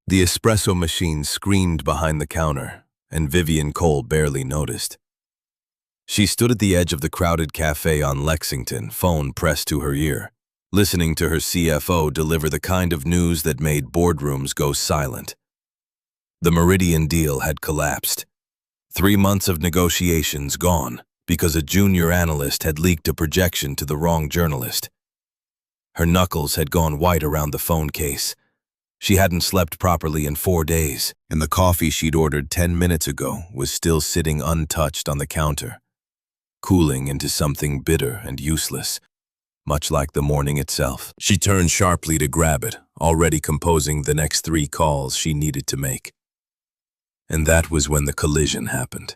The espresso machine screamed behind the counter, and Vivian Cole barely noticed. She stood at the edge of the crowded cafe on Lexington, phone pressed to her ear, listening to her CFO deliver the kind of news that made boardrooms go silent. The Meridian deal had collapsed. 3 months of negotiations gone because a junior analyst had leaked a projection to the wrong journalist. Her knuckles had gone white around the phone case. She hadn't slept properly in 4 days, and the coffee she'd ordered 10 minutes ago was still sitting untouched on the counter, cooling into something bitter and useless, much like the morning itself. She turned sharply to grab it, already composing the next 3 calls she needed to make. And that was when the collision happened.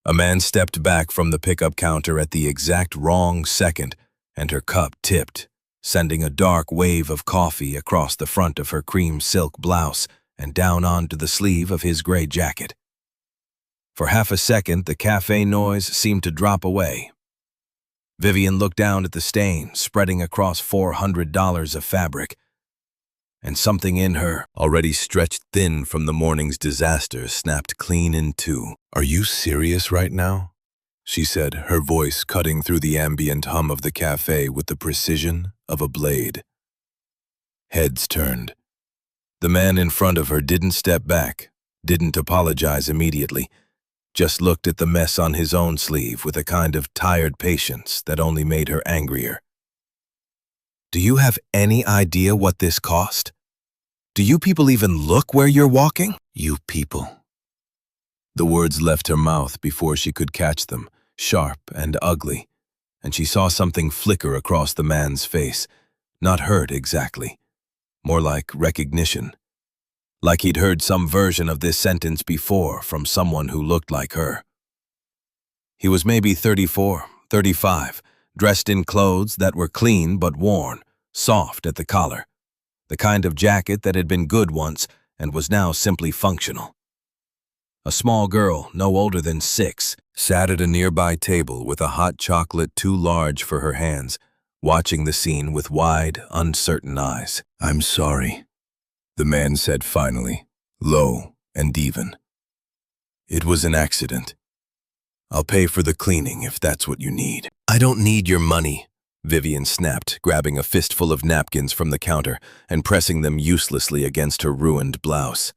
A man stepped back from the pickup counter at the exact wrong second, and her cup tipped, sending a dark wave of coffee across the front of her cream silk blouse and down onto the sleeve of his gray jacket. For half a second, the cafe noise seemed to drop away. Vivian looked down at the stain spreading across $400 of fabric, and something in her, already stretched thin from the morning's disaster, snapped clean in two. "Are you serious right now?" she said, her voice cutting through the ambient hum of the cafe with the precision of a blade. Heads turned. The man in front of her didn't step back, didn't apologize immediately, just looked at the mess on his own sleeve with a kind of tired patience that only made her angrier. "Do you have any idea what this cost? Do you people even look where you're walking?" "You people." The words left her mouth before she could catch them, sharp and ugly, and she saw something flicker across the man's face, not hurt exactly, more like recognition. Like he'd heard some version of this sentence before from someone who looked like her. He was maybe 34, 35, dressed in clothes that were clean but worn, soft at the collar, the kind of jacket that had been good once and was now simply functional. A small girl, no older than 6, sat at a nearby table with a hot chocolate too large for her hands, watching the scene with wide, uncertain eyes. "I'm sorry," the man said finally, low and even. "It was an accident. I'll pay for the cleaning if that's what you need." "I don't need your money," Vivian snapped, grabbing a fistful of napkins from the counter and pressing them uselessly against her ruined blouse.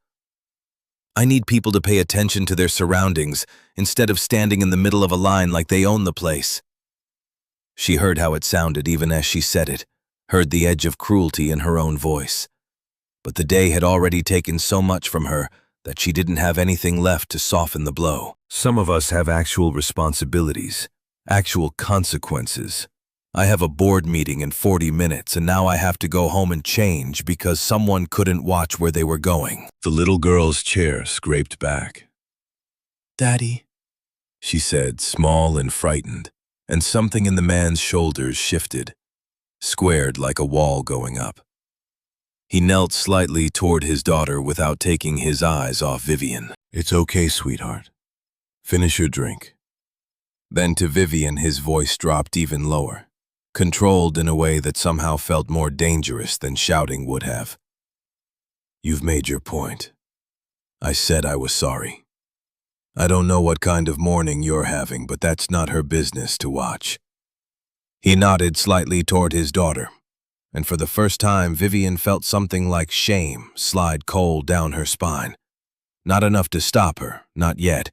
"I need people to pay attention to their surroundings instead of standing in the middle of a line like they own the place." She heard how it sounded even as she said it, heard the edge of cruelty in her own voice. But the day had already taken so much from her that she didn't have anything left to soften the blow. "Some of us have actual responsibilities, actual consequences. I have a board meeting in 40 minutes and now I have to go home and change because someone couldn't watch where they were going." The little girl's chair scraped back. "Daddy," she said, small and frightened, and something in the man's shoulders shifted, squared like a wall going up. He knelt slightly toward his daughter without taking his eyes off Vivian. "It's okay, sweetheart. Finish your drink." Then to Vivian his voice dropped even lower, controlled in a way that somehow felt more dangerous than shouting would have. "You've made your point. I said I was sorry. I don't know what kind of morning you're having, but that's not her business to watch." He nodded slightly toward his daughter, and for the first time Vivian felt something like shame slide cold down her spine. Not enough to stop her, not yet,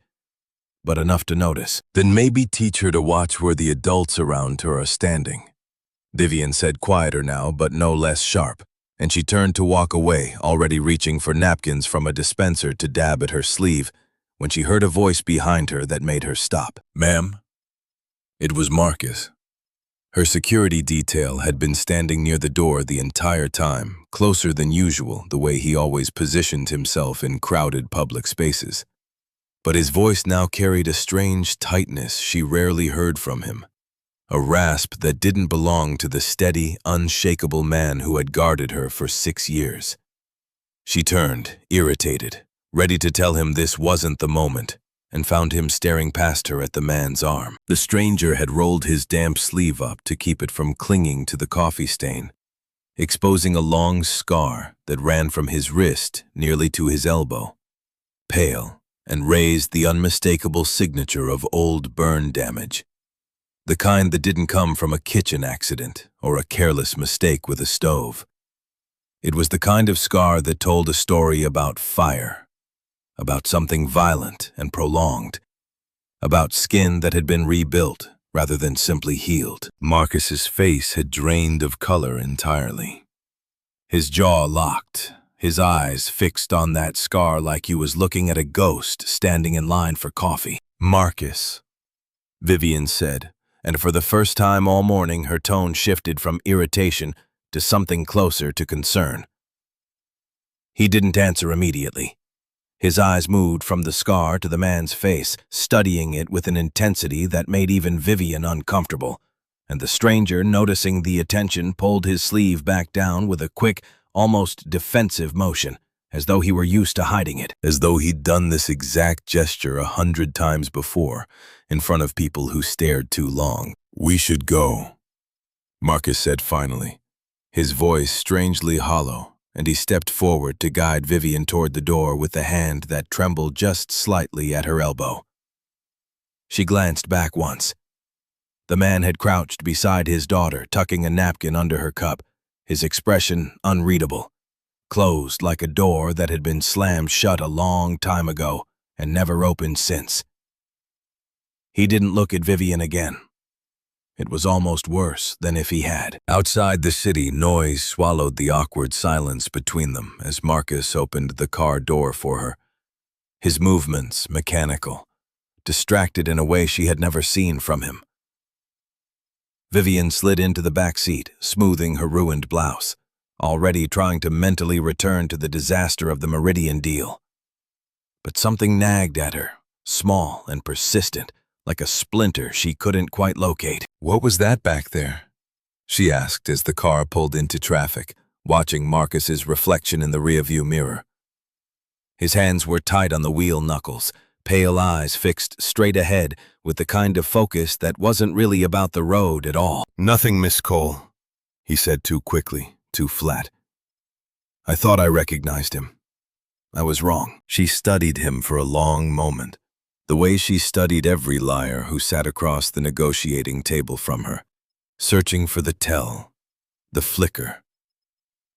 but enough to notice. "Then maybe teach her to watch where the adults around her are standing," Vivian said, quieter now but no less sharp, and she turned to walk away, already reaching for napkins from a dispenser to dab at her sleeve, when she heard a voice behind her that made her stop. "Ma'am?" It was Marcus. Her security detail had been standing near the door the entire time, closer than usual, the way he always positioned himself in crowded public spaces. But his voice now carried a strange tightness she rarely heard from him, a rasp that didn't belong to the steady, unshakable man who had guarded her for 6 years. She turned, irritated, ready to tell him this wasn't the moment, and found him staring past her at the man's arm. The stranger had rolled his damp sleeve up to keep it from clinging to the coffee stain, exposing a long scar that ran from his wrist nearly to his elbow, pale, and raised the unmistakable signature of old burn damage, the kind that didn't come from a kitchen accident or a careless mistake with a stove. It was the kind of scar that told a story about fire, about something violent and prolonged, about skin that had been rebuilt rather than simply healed. Marcus's face had drained of color entirely. His jaw locked, his eyes fixed on that scar like he was looking at a ghost standing in line for coffee. "Marcus," Vivian said, and for the first time all morning her tone shifted from irritation to something closer to concern. He didn't answer immediately. His eyes moved from the scar to the man's face, studying it with an intensity that made even Vivian uncomfortable, and the stranger, noticing the attention, pulled his sleeve back down with a quick, almost defensive motion, as though he were used to hiding it, as though he'd done this exact gesture 100 times before, in front of people who stared too long. "We should go," Marcus said finally, his voice strangely hollow, and he stepped forward to guide Vivian toward the door with the hand that trembled just slightly at her elbow. She glanced back once. The man had crouched beside his daughter, tucking a napkin under her cup, his expression unreadable, closed like a door that had been slammed shut a long time ago and never opened since. He didn't look at Vivian again. It was almost worse than if he had. Outside the city, noise swallowed the awkward silence between them as Marcus opened the car door for her, his movements mechanical, distracted in a way she had never seen from him. Vivian slid into the back seat, smoothing her ruined blouse, already trying to mentally return to the disaster of the Meridian deal. But something nagged at her, small and persistent, like a splinter she couldn't quite locate. "What was that back there?" she asked as the car pulled into traffic, watching Marcus's reflection in the rearview mirror. His hands were tight on the wheel knuckles, pale eyes fixed straight ahead with the kind of focus that wasn't really about the road at all. "Nothing, Miss Cole," he said too quickly, too flat. "I thought I recognized him. I was wrong." She studied him for a long moment, the way she studied every liar who sat across the negotiating table from her, searching for the tell, the flicker,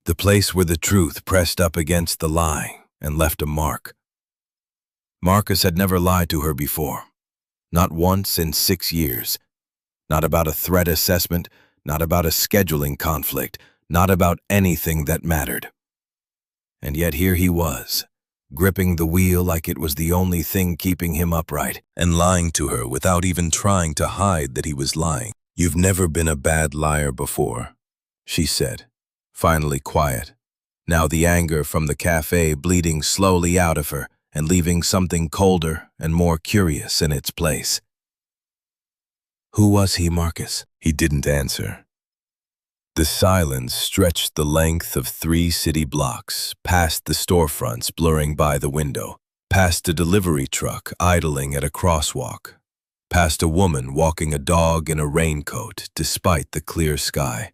the place where the truth pressed up against the lie and left a mark. Marcus had never lied to her before, not once in 6 years, not about a threat assessment, not about a scheduling conflict, not about anything that mattered. And yet here he was, gripping the wheel like it was the only thing keeping him upright, and lying to her without even trying to hide that he was lying. "You've never been a bad liar before," she said, finally quiet, now the anger from the cafe bleeding slowly out of her and leaving something colder and more curious in its place. "Who was he, Marcus?" He didn't answer. The silence stretched the length of 3 city blocks, past the storefronts blurring by the window, past a delivery truck idling at a crosswalk, past a woman walking a dog in a raincoat despite the clear sky.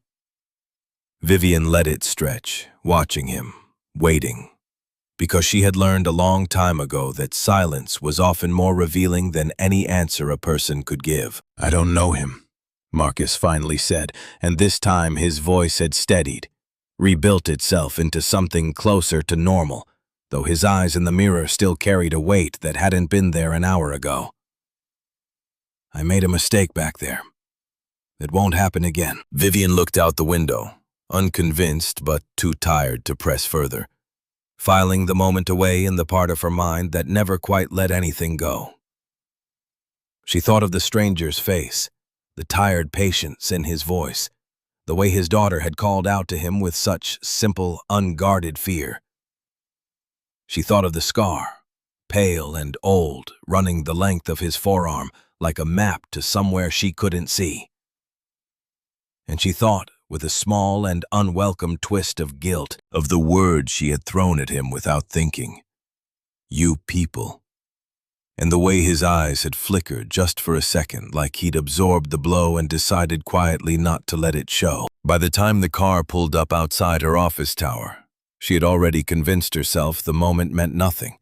Vivian let it stretch, watching him, waiting, because she had learned a long time ago that silence was often more revealing than any answer a person could give. "I don't know him," Marcus finally said, and this time his voice had steadied, rebuilt itself into something closer to normal, though his eyes in the mirror still carried a weight that hadn't been there an hour ago. "I made a mistake back there. It won't happen again." Vivian looked out the window, unconvinced but too tired to press further, filing the moment away in the part of her mind that never quite let anything go. She thought of the stranger's face, the tired patience in his voice, the way his daughter had called out to him with such simple, unguarded fear. She thought of the scar, pale and old, running the length of his forearm like a map to somewhere she couldn't see. And she thought, with a small and unwelcome twist of guilt, of the words she had thrown at him without thinking. "You people." and the way his eyes had flickered just for a second, like he'd absorbed the blow and decided quietly not to let it show. By the time the car pulled up outside her office tower, she had already convinced herself the moment meant nothing,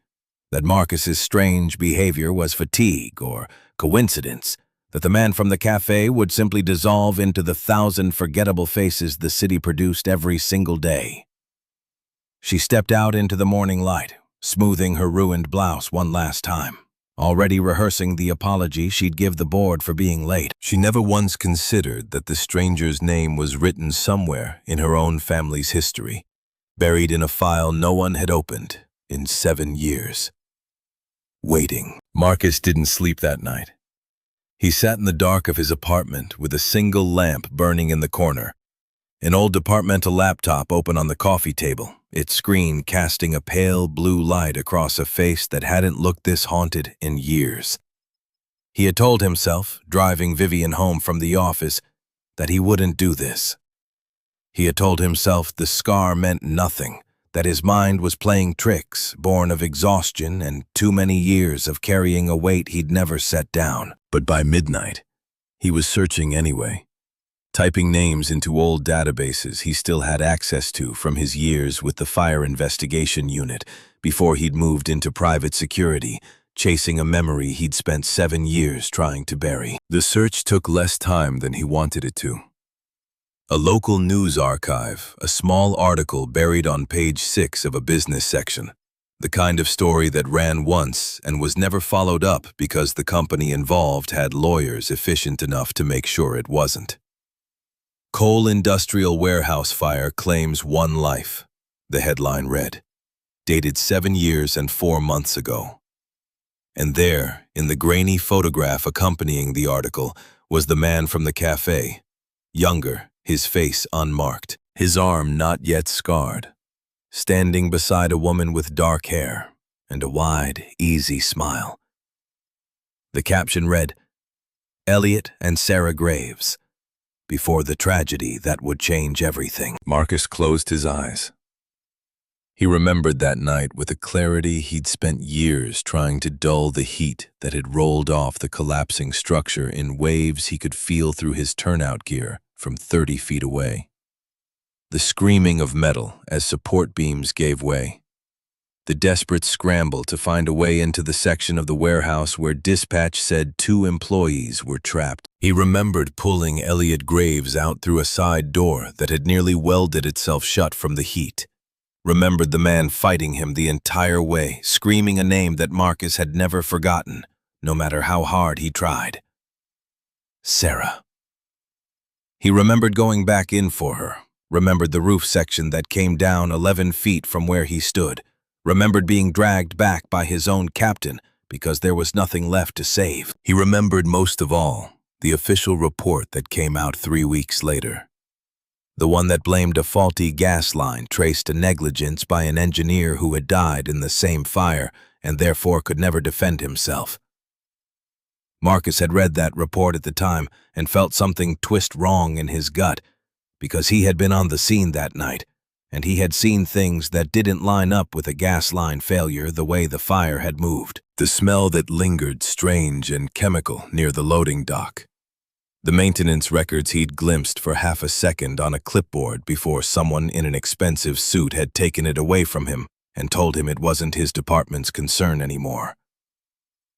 that Marcus's strange behavior was fatigue or coincidence, that the man from the cafe would simply dissolve into the 1,000 forgettable faces the city produced every single day. She stepped out into the morning light, smoothing her ruined blouse one last time, already rehearsing the apology she'd give the board for being late. She never once considered that the stranger's name was written somewhere in her own family's history, buried in a file no one had opened in 7 years. Waiting. Marcus didn't sleep that night. He sat in the dark of his apartment with a single lamp burning in the corner, an old departmental laptop open on the coffee table, its screen casting a pale blue light across a face that hadn't looked this haunted in years. He had told himself, driving Vivian home from the office, that he wouldn't do this. He had told himself the scar meant nothing, that his mind was playing tricks, born of exhaustion and too many years of carrying a weight he'd never set down. But by midnight, he was searching anyway, typing names into old databases he still had access to from his years with the Fire Investigation Unit before he'd moved into private security, chasing a memory he'd spent 7 years trying to bury. The search took less time than he wanted it to. A local news archive, a small article buried on page 6 of a business section, the kind of story that ran once and was never followed up because the company involved had lawyers efficient enough to make sure it wasn't. Coal industrial warehouse fire claims 1 life, the headline read, dated 7 years and 4 months ago. And there, in the grainy photograph accompanying the article, was the man from the cafe, younger, his face unmarked, his arm not yet scarred, standing beside a woman with dark hair and a wide, easy smile. The caption read, Elliot and Sarah Graves, before the tragedy that would change everything. Marcus closed his eyes. He remembered that night with a clarity he'd spent years trying to dull the heat that had rolled off the collapsing structure in waves he could feel through his turnout gear from 30 feet away. The screaming of metal as support beams gave way. The desperate scramble to find a way into the section of the warehouse where dispatch said 2 employees were trapped. He remembered pulling Elliot Graves out through a side door that had nearly welded itself shut from the heat. Remembered the man fighting him the entire way, screaming a name that Marcus had never forgotten, no matter how hard he tried. Sarah. He remembered going back in for her, remembered the roof section that came down 11 feet from where he stood, remembered being dragged back by his own captain because there was nothing left to save. He remembered most of all the official report that came out 3 weeks later. The one that blamed a faulty gas line traced to negligence by an engineer who had died in the same fire and therefore could never defend himself. Marcus had read that report at the time and felt something twist wrong in his gut because he had been on the scene that night and he had seen things that didn't line up with a gas line failure the way the fire had moved. The smell that lingered strange and chemical near the loading dock. The maintenance records he'd glimpsed for half a second on a clipboard before someone in an expensive suit had taken it away from him and told him it wasn't his department's concern anymore.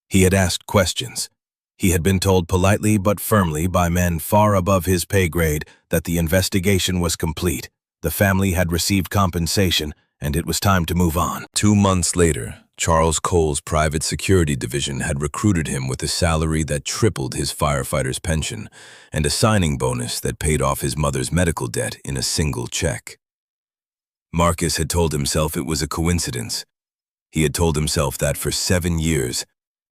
He had asked questions. He had been told politely but firmly by men far above his pay grade that the investigation was complete, the family had received compensation, and it was time to move on. 2 months later, Charles Cole's private security division had recruited him with a salary that tripled his firefighter's pension and a signing bonus that paid off his mother's medical debt in a single check. Marcus had told himself it was a coincidence. He had told himself that for 7 years,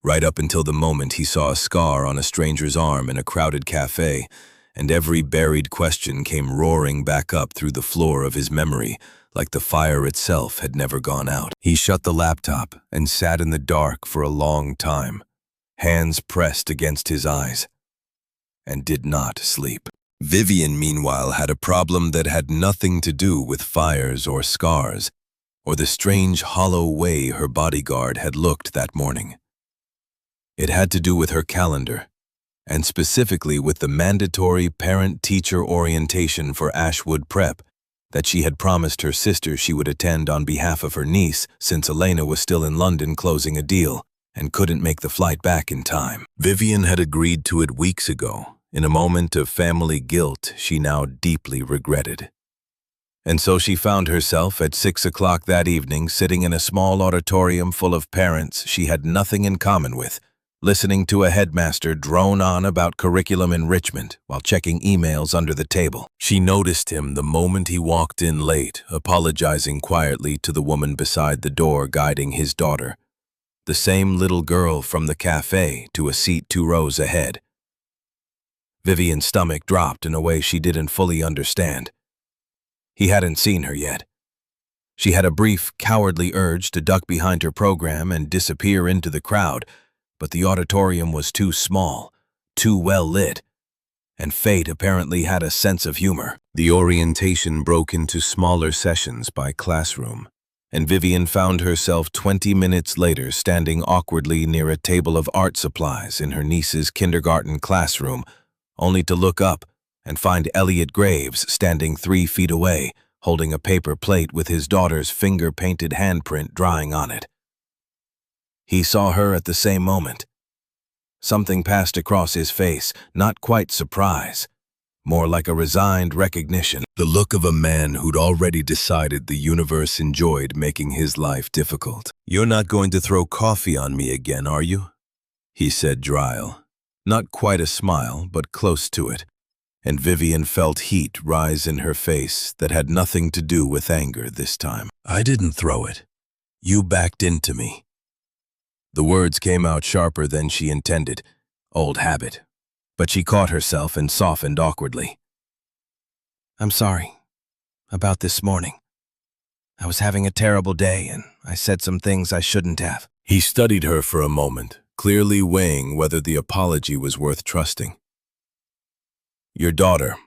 right up until the moment he saw a scar on a stranger's arm in a crowded cafe, and every buried question came roaring back up through the floor of his memory, like the fire itself had never gone out. He shut the laptop and sat in the dark for a long time, hands pressed against his eyes, and did not sleep. Vivian, meanwhile, had a problem that had nothing to do with fires or scars, or the strange hollow way her bodyguard had looked that morning. It had to do with her calendar, and specifically with the mandatory parent-teacher orientation for Ashwood Prep that she had promised her sister she would attend on behalf of her niece since Elena was still in London closing a deal and couldn't make the flight back in time. Vivian had agreed to it weeks ago, in a moment of family guilt she now deeply regretted. And so she found herself at 6 o'clock that evening sitting in a small auditorium full of parents she had nothing in common with, listening to a headmaster drone on about curriculum enrichment while checking emails under the table. She noticed him the moment he walked in late, apologizing quietly to the woman beside the door guiding his daughter, the same little girl from the cafe, to a seat 2 rows ahead. Vivian's stomach dropped in a way she didn't fully understand. He hadn't seen her yet. She had a brief, cowardly urge to duck behind her program and disappear into the crowd, but the auditorium was too small, too well lit, and fate apparently had a sense of humor. The orientation broke into smaller sessions by classroom, and Vivian found herself 20 minutes later standing awkwardly near a table of art supplies in her niece's kindergarten classroom, only to look up and find Elliot Graves standing 3 feet away, holding a paper plate with his daughter's finger-painted handprint drying on it. He saw her at the same moment. Something passed across his face, not quite surprise, more like a resigned recognition, the look of a man who'd already decided the universe enjoyed making his life difficult. "You're not going to throw coffee on me again, are you?" he said dry. Not quite a smile, but close to it, and Vivian felt heat rise in her face that had nothing to do with anger this time. "I didn't throw it. You backed into me." The words came out sharper than she intended, old habit, but she caught herself and softened awkwardly. "I'm sorry about this morning. I was having a terrible day and I said some things I shouldn't have." He studied her for a moment, clearly weighing whether the apology was worth trusting. "Your daughter?"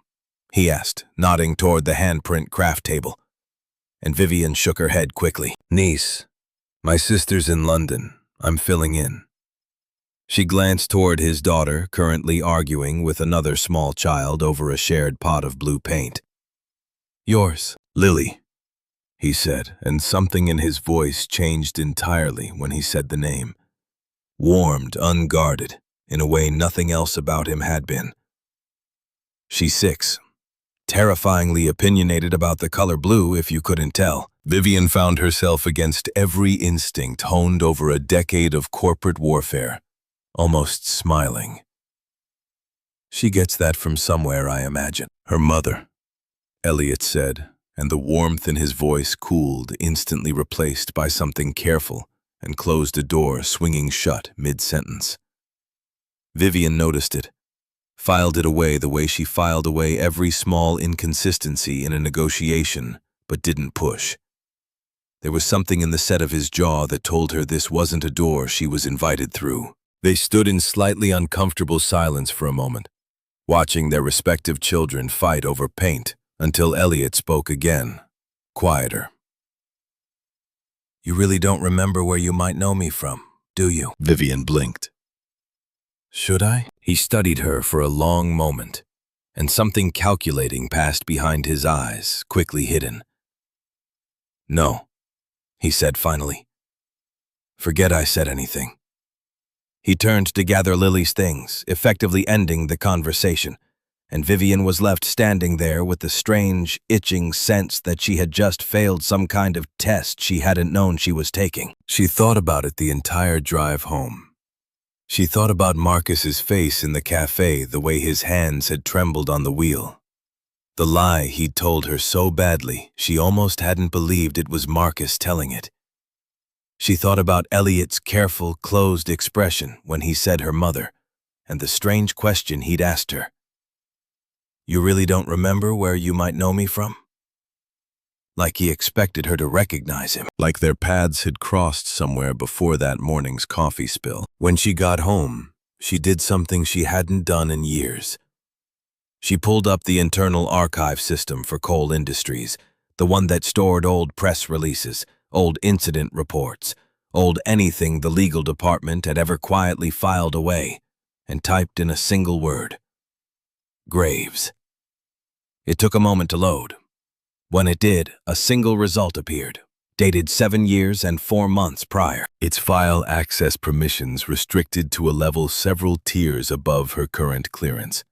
he asked, nodding toward the handprint craft table, and Vivian shook her head quickly. "Niece. My sister's in London. I'm filling in." She glanced toward his daughter, currently arguing with another small child over a shared pot of blue paint. "Yours, Lily," he said, and something in his voice changed entirely when he said the name. Warmed, unguarded, in a way nothing else about him had been. "She's 6. Terrifyingly opinionated about the color blue, if you couldn't tell." Vivian found herself against every instinct honed over a decade of corporate warfare, almost smiling. "She gets that from somewhere, I imagine." "Her mother," Elliot said, and the warmth in his voice cooled, instantly replaced by something careful, and closed a door swinging shut mid-sentence. Vivian noticed it, filed it away the way she filed away every small inconsistency in a negotiation, but didn't push. There was something in the set of his jaw that told her this wasn't a door she was invited through. They stood in slightly uncomfortable silence for a moment, watching their respective children fight over paint, until Elliot spoke again, quieter. "You really don't remember where you might know me from, do you?" Vivian blinked. "Should I?" He studied her for a long moment, and something calculating passed behind his eyes, quickly hidden. "No," he said finally. "Forget I said anything." He turned to gather Lily's things, effectively ending the conversation, and Vivian was left standing there with the strange, itching sense that she had just failed some kind of test she hadn't known she was taking. She thought about it the entire drive home. She thought about Marcus's face in the cafe, the way his hands had trembled on the wheel. The lie he'd told her so badly, she almost hadn't believed it was Marcus telling it. She thought about Elliot's careful, closed expression when he said her mother, and the strange question he'd asked her. "You really don't remember where you might know me from?" Like he expected her to recognize him, like their paths had crossed somewhere before that morning's coffee spill. When she got home, she did something she hadn't done in years. She pulled up the internal archive system for Coal Industries, the one that stored old press releases, old incident reports, old anything the legal department had ever quietly filed away, and typed in a single word: Graves. It took a moment to load. When it did, a single result appeared, dated 7 years and 4 months prior. Its file access permissions restricted to a level several tiers above her current clearance.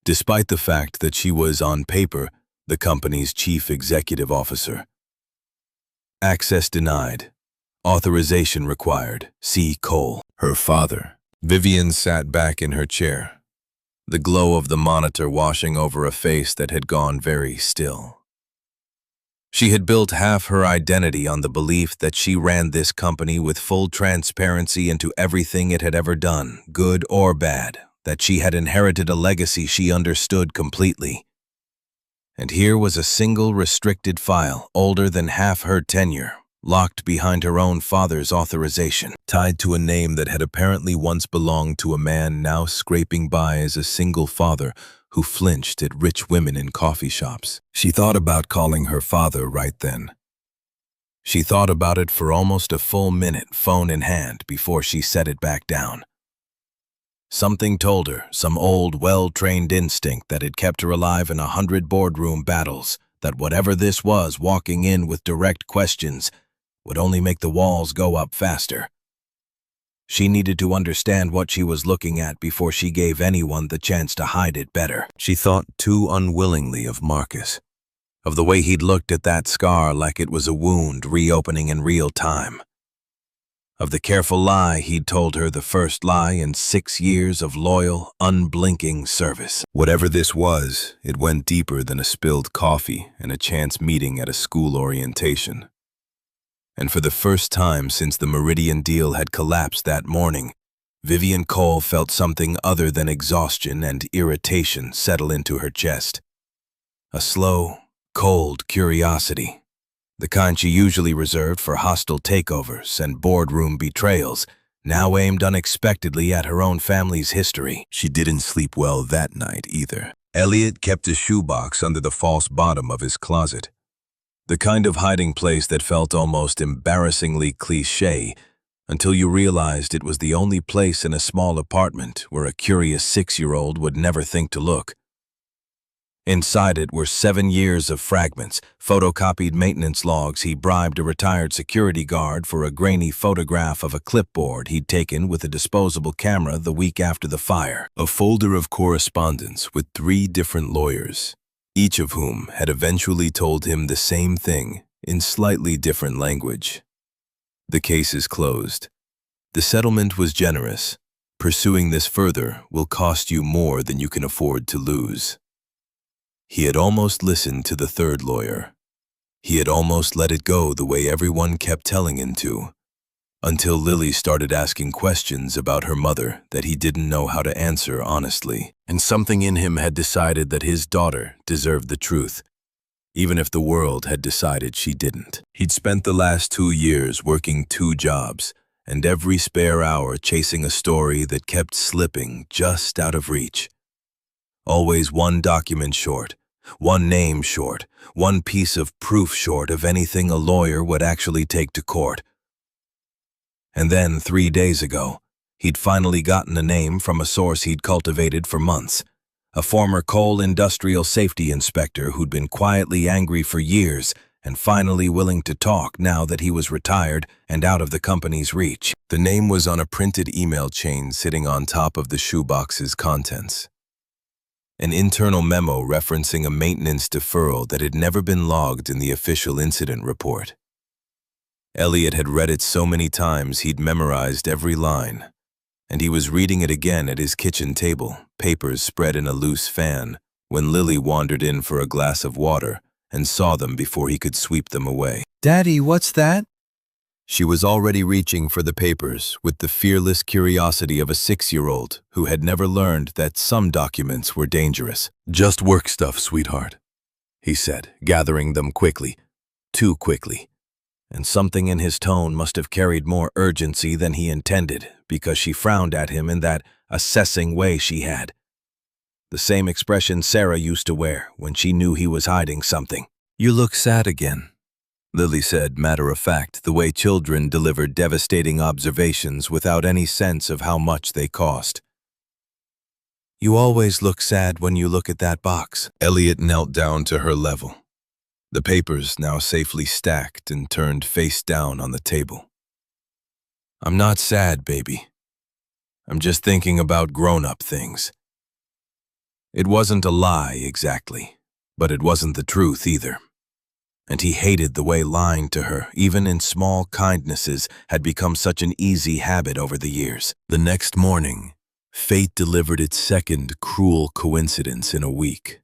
Despite the fact that she was, on paper, the company's chief executive officer. Access denied. Authorization required. C. Cole. Her father. Vivian sat back in her chair, the glow of the monitor washing over a face that had gone very still. She had built half her identity on the belief that she ran this company with full transparency into everything it had ever done, good or bad, that she had inherited a legacy she understood completely. And here was a single restricted file, older than half her tenure, locked behind her own father's authorization, tied to a name that had apparently once belonged to a man now scraping by as a single father who flinched at rich women in coffee shops. She thought about calling her father right then. She thought about it for almost a full minute, phone in hand, before she set it back down. Something told her, some old, well-trained instinct that had kept her alive in 100 boardroom battles, that whatever this was, walking in with direct questions would only make the walls go up faster. She needed to understand what she was looking at before she gave anyone the chance to hide it better. She thought too unwillingly of Marcus, of the way he'd looked at that scar like it was a wound reopening in real time, of the careful lie he'd told her, the first lie in 6 years of loyal, unblinking service. Whatever this was, it went deeper than a spilled coffee and a chance meeting at a school orientation. And for the first time since the Meridian deal had collapsed that morning, Vivian Cole felt something other than exhaustion and irritation settle into her chest. A slow, cold curiosity, the kind she usually reserved for hostile takeovers and boardroom betrayals, now aimed unexpectedly at her own family's history. She didn't sleep well that night either. Elliot kept a shoebox under the false bottom of his closet. The kind of hiding place that felt almost embarrassingly cliché until you realized it was the only place in a small apartment where a curious 6-year-old would never think to look. Inside it were 7 years of fragments, photocopied maintenance logs he bribed a retired security guard for, a grainy photograph of a clipboard he'd taken with a disposable camera the week after the fire, a folder of correspondence with 3 different lawyers, each of whom had eventually told him the same thing in slightly different language. The case is closed. The settlement was generous. Pursuing this further will cost you more than you can afford to lose. He had almost listened to the third lawyer. He had almost let it go the way everyone kept telling him to, until Lily started asking questions about her mother that he didn't know how to answer honestly, and something in him had decided that his daughter deserved the truth, even if the world had decided she didn't. He'd spent the last 2 years working 2 jobs, and every spare hour chasing a story that kept slipping just out of reach. Always 1 document short, 1 name short, 1 piece of proof short of anything a lawyer would actually take to court. And then 3 days ago, he'd finally gotten a name from a source he'd cultivated for months, a former coal industrial safety inspector who'd been quietly angry for years and finally willing to talk now that he was retired and out of the company's reach. The name was on a printed email chain sitting on top of the shoebox's contents. An internal memo referencing a maintenance deferral that had never been logged in the official incident report. Elliot had read it so many times he'd memorized every line, and he was reading it again at his kitchen table, papers spread in a loose fan, when Lily wandered in for a glass of water and saw them before he could sweep them away. "Daddy, what's that?" She was already reaching for the papers with the fearless curiosity of a 6-year-old who had never learned that some documents were dangerous. "Just work stuff, sweetheart," he said, gathering them quickly, too quickly. And something in his tone must have carried more urgency than he intended, because she frowned at him in that assessing way she had. The same expression Sarah used to wear when she knew he was hiding something. "You look sad again." Lily said, matter of fact, the way children delivered devastating observations without any sense of how much they cost. You always look sad when you look at that box. Elliot knelt down to her level. The papers now safely stacked and turned face down on the table. I'm not sad, baby. I'm just thinking about grown-up things. It wasn't a lie, exactly, but it wasn't the truth either. And he hated the way lying to her, even in small kindnesses, had become such an easy habit over the years. The next morning, fate delivered its second cruel coincidence in a week.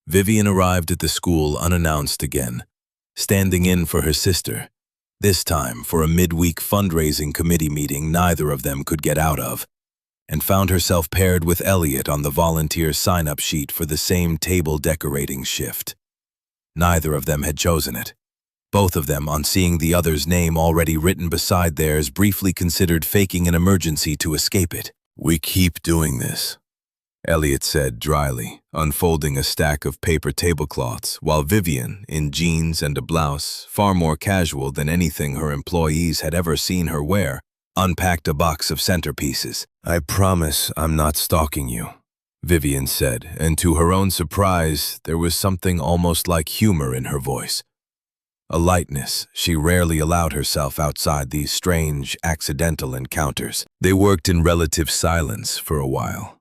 Vivian arrived at the school unannounced again, standing in for her sister, this time for a midweek fundraising committee meeting neither of them could get out of, and found herself paired with Elliot on the volunteer sign-up sheet for the same table decorating shift. Neither of them had chosen it. Both of them, on seeing the other's name already written beside theirs, briefly considered faking an emergency to escape it. We keep doing this, Elliot said dryly, unfolding a stack of paper tablecloths, while Vivian, in jeans and a blouse, far more casual than anything her employees had ever seen her wear, unpacked a box of centerpieces. I promise I'm not stalking you, Vivian said, and to her own surprise, there was something almost like humor in her voice. A lightness she rarely allowed herself outside these strange, accidental encounters. They worked in relative silence for a while.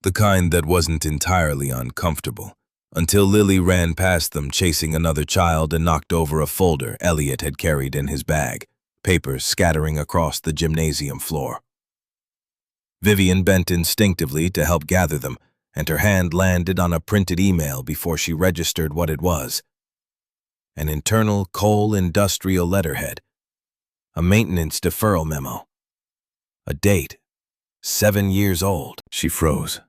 The kind that wasn't entirely uncomfortable, until Lily ran past them chasing another child and knocked over a folder Elliot had carried in his bag, papers scattering across the gymnasium floor. Vivian bent instinctively to help gather them, and her hand landed on a printed email before she registered what it was. An internal coal industrial letterhead, a maintenance deferral memo, a date, 7 years old. She froze.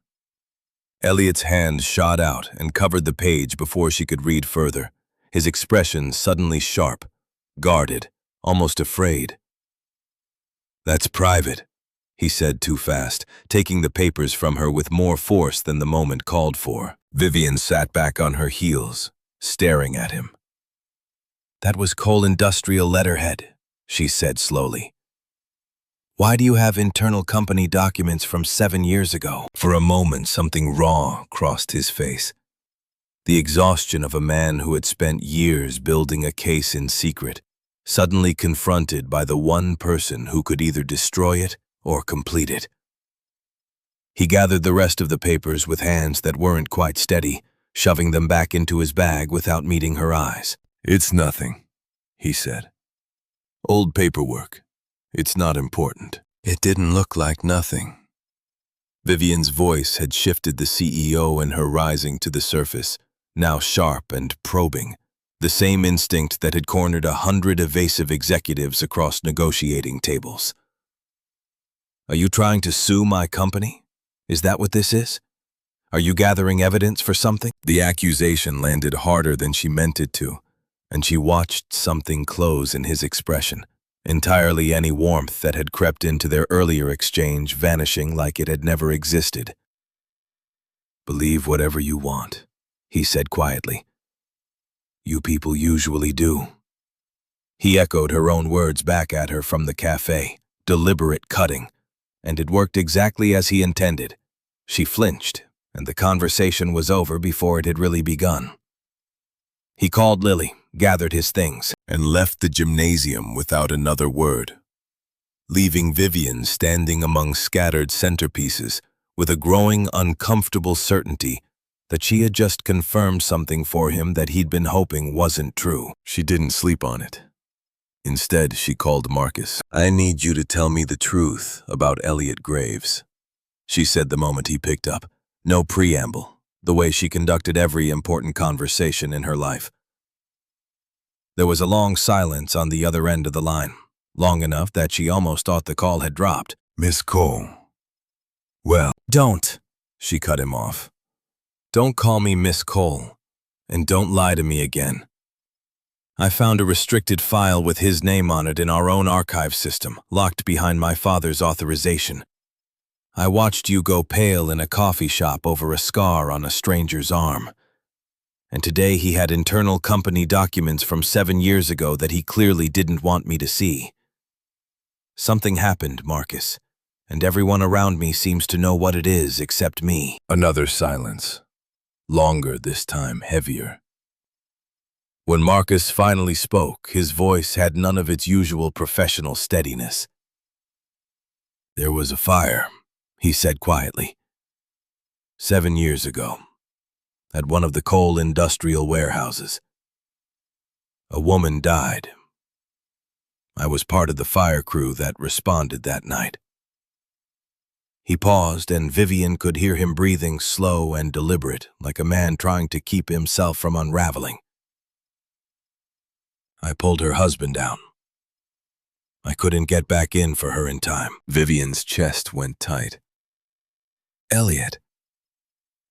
Elliot's hand shot out and covered the page before she could read further, his expression suddenly sharp, guarded, almost afraid. That's private, he said too fast, taking the papers from her with more force than the moment called for. Vivian sat back on her heels, staring at him. That was coal industrial letterhead, she said slowly. Why do you have internal company documents from 7 years ago? For a moment, something raw crossed his face. The exhaustion of a man who had spent years building a case in secret, suddenly confronted by the one person who could either destroy it or complete it. He gathered the rest of the papers with hands that weren't quite steady, shoving them back into his bag without meeting her eyes. It's nothing, he said. Old paperwork. It's not important. It didn't look like nothing. Vivian's voice had shifted the CEO in her rising to the surface, now sharp and probing, the same instinct that had cornered 100 evasive executives across negotiating tables. Are you trying to sue my company? Is that what this is? Are you gathering evidence for something? The accusation landed harder than she meant it to, and she watched something close in his expression. Entirely any warmth that had crept into their earlier exchange vanishing like it had never existed. Believe whatever you want, he said quietly. You people usually do. He echoed her own words back at her from the cafe, deliberate cutting, and it worked exactly as he intended. She flinched, and the conversation was over before it had really begun. He called Lily, gathered his things, and left the gymnasium without another word, leaving Vivian standing among scattered centerpieces with a growing uncomfortable certainty that she had just confirmed something for him that he'd been hoping wasn't true. She didn't sleep on it. Instead, she called Marcus. I need you to tell me the truth about Elliot Graves, she said the moment he picked up. No preamble, the way she conducted every important conversation in her life. There was a long silence on the other end of the line, long enough that she almost thought the call had dropped. Miss Cole. Well, don't, she cut him off. Don't call me Miss Cole, and don't lie to me again. I found a restricted file with his name on it in our own archive system, locked behind my father's authorization. I watched you go pale in a coffee shop over a scar on a stranger's arm. And today he had internal company documents from 7 years ago that he clearly didn't want me to see. Something happened, Marcus, and everyone around me seems to know what it is except me. Another silence. Longer this time, heavier. When Marcus finally spoke, his voice had none of its usual professional steadiness. "There was a fire," he said quietly. 7 years ago, at one of the coal industrial warehouses. A woman died. I was part of the fire crew that responded that night. He paused, and Vivian could hear him breathing slow and deliberate, like a man trying to keep himself from unraveling. I pulled her husband down. I couldn't get back in for her in time. Vivian's chest went tight. "Elliot,"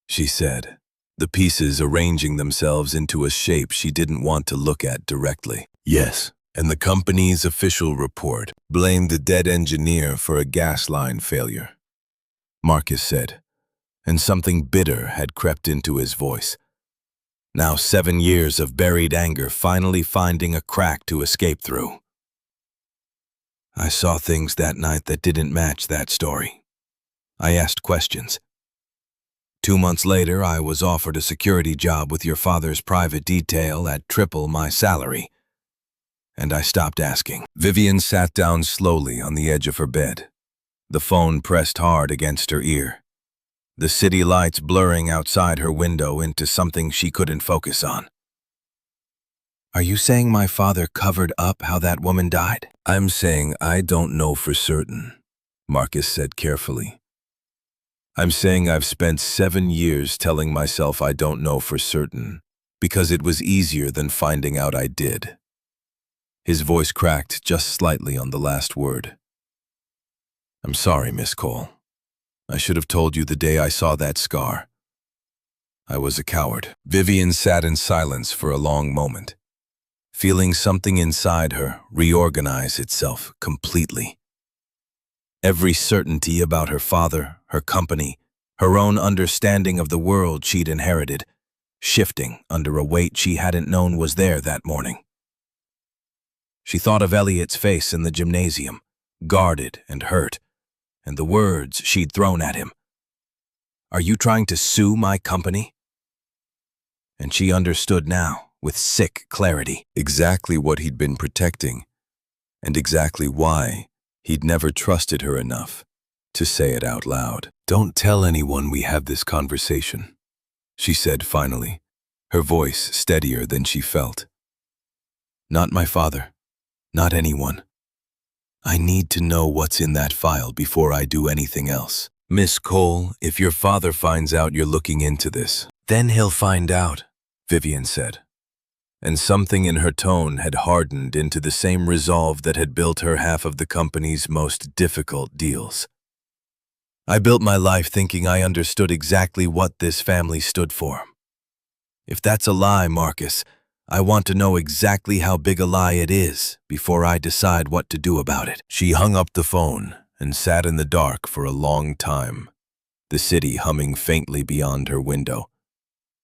she said, the pieces arranging themselves into a shape she didn't want to look at directly. "Yes, and the company's official report blamed the dead engineer for a gas line failure," Marcus said, and something bitter had crept into his voice. Now 7 years of buried anger finally finding a crack to escape through. I saw things that night that didn't match that story. I asked questions. 2 months later, I was offered a security job with your father's private detail at triple my salary. And I stopped asking. Vivian sat down slowly on the edge of her bed, the phone pressed hard against her ear, the city lights blurring outside her window into something she couldn't focus on. "Are you saying my father covered up how that woman died?" "I'm saying I don't know for certain," Marcus said carefully. "I'm saying I've spent 7 years telling myself I don't know for certain, because it was easier than finding out I did." His voice cracked just slightly on the last word. "I'm sorry, Miss Cole. I should have told you the day I saw that scar. I was a coward." Vivian sat in silence for a long moment, feeling something inside her reorganize itself completely. Every certainty about her father, her company, her own understanding of the world she'd inherited, shifting under a weight she hadn't known was there that morning. She thought of Elliot's face in the gymnasium, guarded and hurt, and the words she'd thrown at him. "Are you trying to sue my company?" And she understood now, with sick clarity, exactly what he'd been protecting, and exactly why he'd never trusted her enough to say it out loud. "Don't tell anyone we have this conversation," she said finally, her voice steadier than she felt. "Not my father, not anyone. I need to know what's in that file before I do anything else. Miss Cole, if your father finds out you're looking into this..." "Then he'll find out," Vivian said, and something in her tone had hardened into the same resolve that had built her half of the company's most difficult deals. "I built my life thinking I understood exactly what this family stood for. If that's a lie, Marcus, I want to know exactly how big a lie it is before I decide what to do about it." She hung up the phone and sat in the dark for a long time, the city humming faintly beyond her window,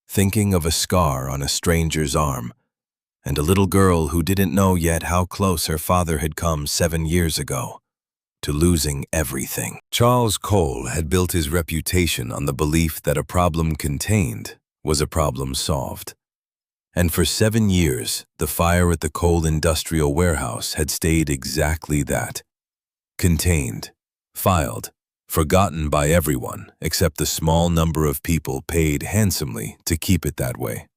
thinking of a scar on a stranger's arm and a little girl who didn't know yet how close her father had come 7 years ago to losing everything. Charles Cole had built his reputation on the belief that a problem contained was a problem solved. And for 7 years, the fire at the coal industrial warehouse had stayed exactly that. Contained, filed, forgotten by everyone except the small number of people paid handsomely to keep it that way.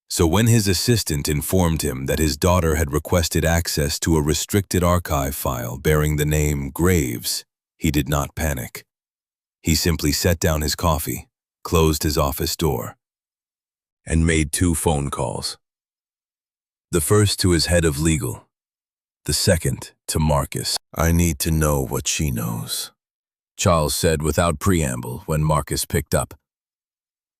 So when his assistant informed him that his daughter had requested access to a restricted archive file bearing the name Graves, he did not panic. He simply set down his coffee, closed his office door, and made 2 phone calls. The first to his head of legal, the second to Marcus. "I need to know what she knows," Charles said without preamble when Marcus picked up.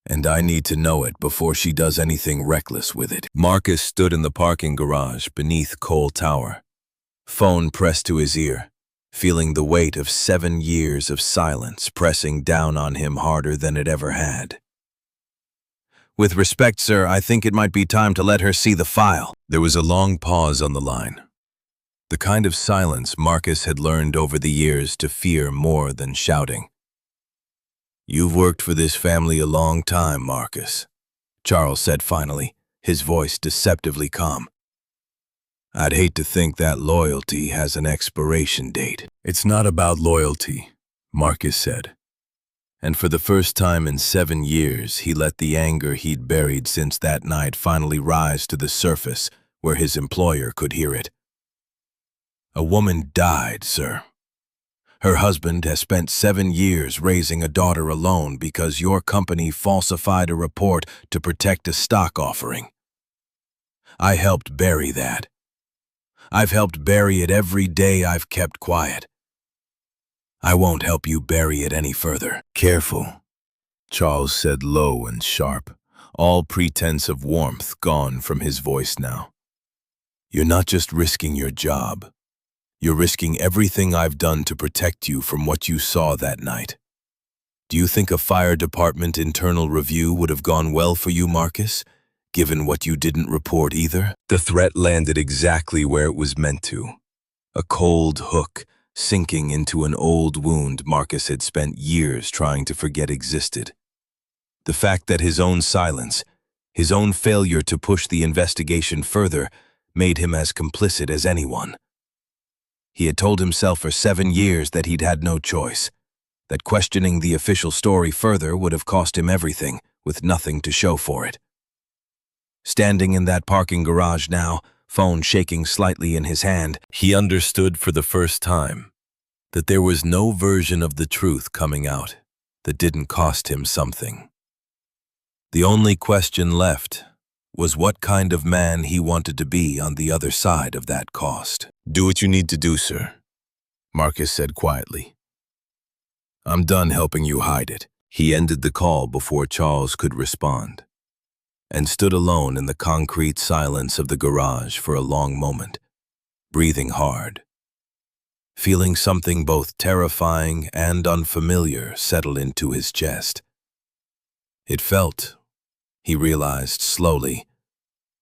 "And I need to know it before she does anything reckless with it." Marcus stood in the parking garage beneath Cole Tower, phone pressed to his ear, feeling the weight of 7 years of silence pressing down on him harder than it ever had. With respect, sir, I think it might be time to let her see the file. There was a long pause on the line. The kind of silence Marcus had learned over the years to fear more than shouting. "You've worked for this family a long time, Marcus," Charles said finally, his voice deceptively calm. "I'd hate to think that loyalty has an expiration date." "It's not about loyalty," Marcus said. And for the first time in 7 years, he let the anger he'd buried since that night finally rise to the surface where his employer could hear it. "A woman died, sir. Her husband has spent 7 years raising a daughter alone because your company falsified a report to protect a stock offering. I helped bury that. I've helped bury it every day I've kept quiet. I won't help you bury it any further." "Careful," Charles said low and sharp, all pretense of warmth gone from his voice now. "You're not just risking your job. You're risking everything I've done to protect you from what you saw that night. Do you think a fire department internal review would have gone well for you, Marcus, given what you didn't report either?" The threat landed exactly where it was meant to. A cold hook, sinking into an old wound Marcus had spent years trying to forget existed. The fact that his own silence, his own failure to push the investigation further, made him as complicit as anyone. He had told himself for 7 years that he'd had no choice, that questioning the official story further would have cost him everything, with nothing to show for it. Standing in that parking garage now, phone shaking slightly in his hand, he understood for the first time that there was no version of the truth coming out that didn't cost him something. The only question left was what kind of man he wanted to be on the other side of that cost. "Do what you need to do, sir," Marcus said quietly. "I'm done helping you hide it." He ended the call before Charles could respond, and stood alone in the concrete silence of the garage for a long moment, breathing hard, feeling something both terrifying and unfamiliar settle into his chest. It felt, he realized slowly,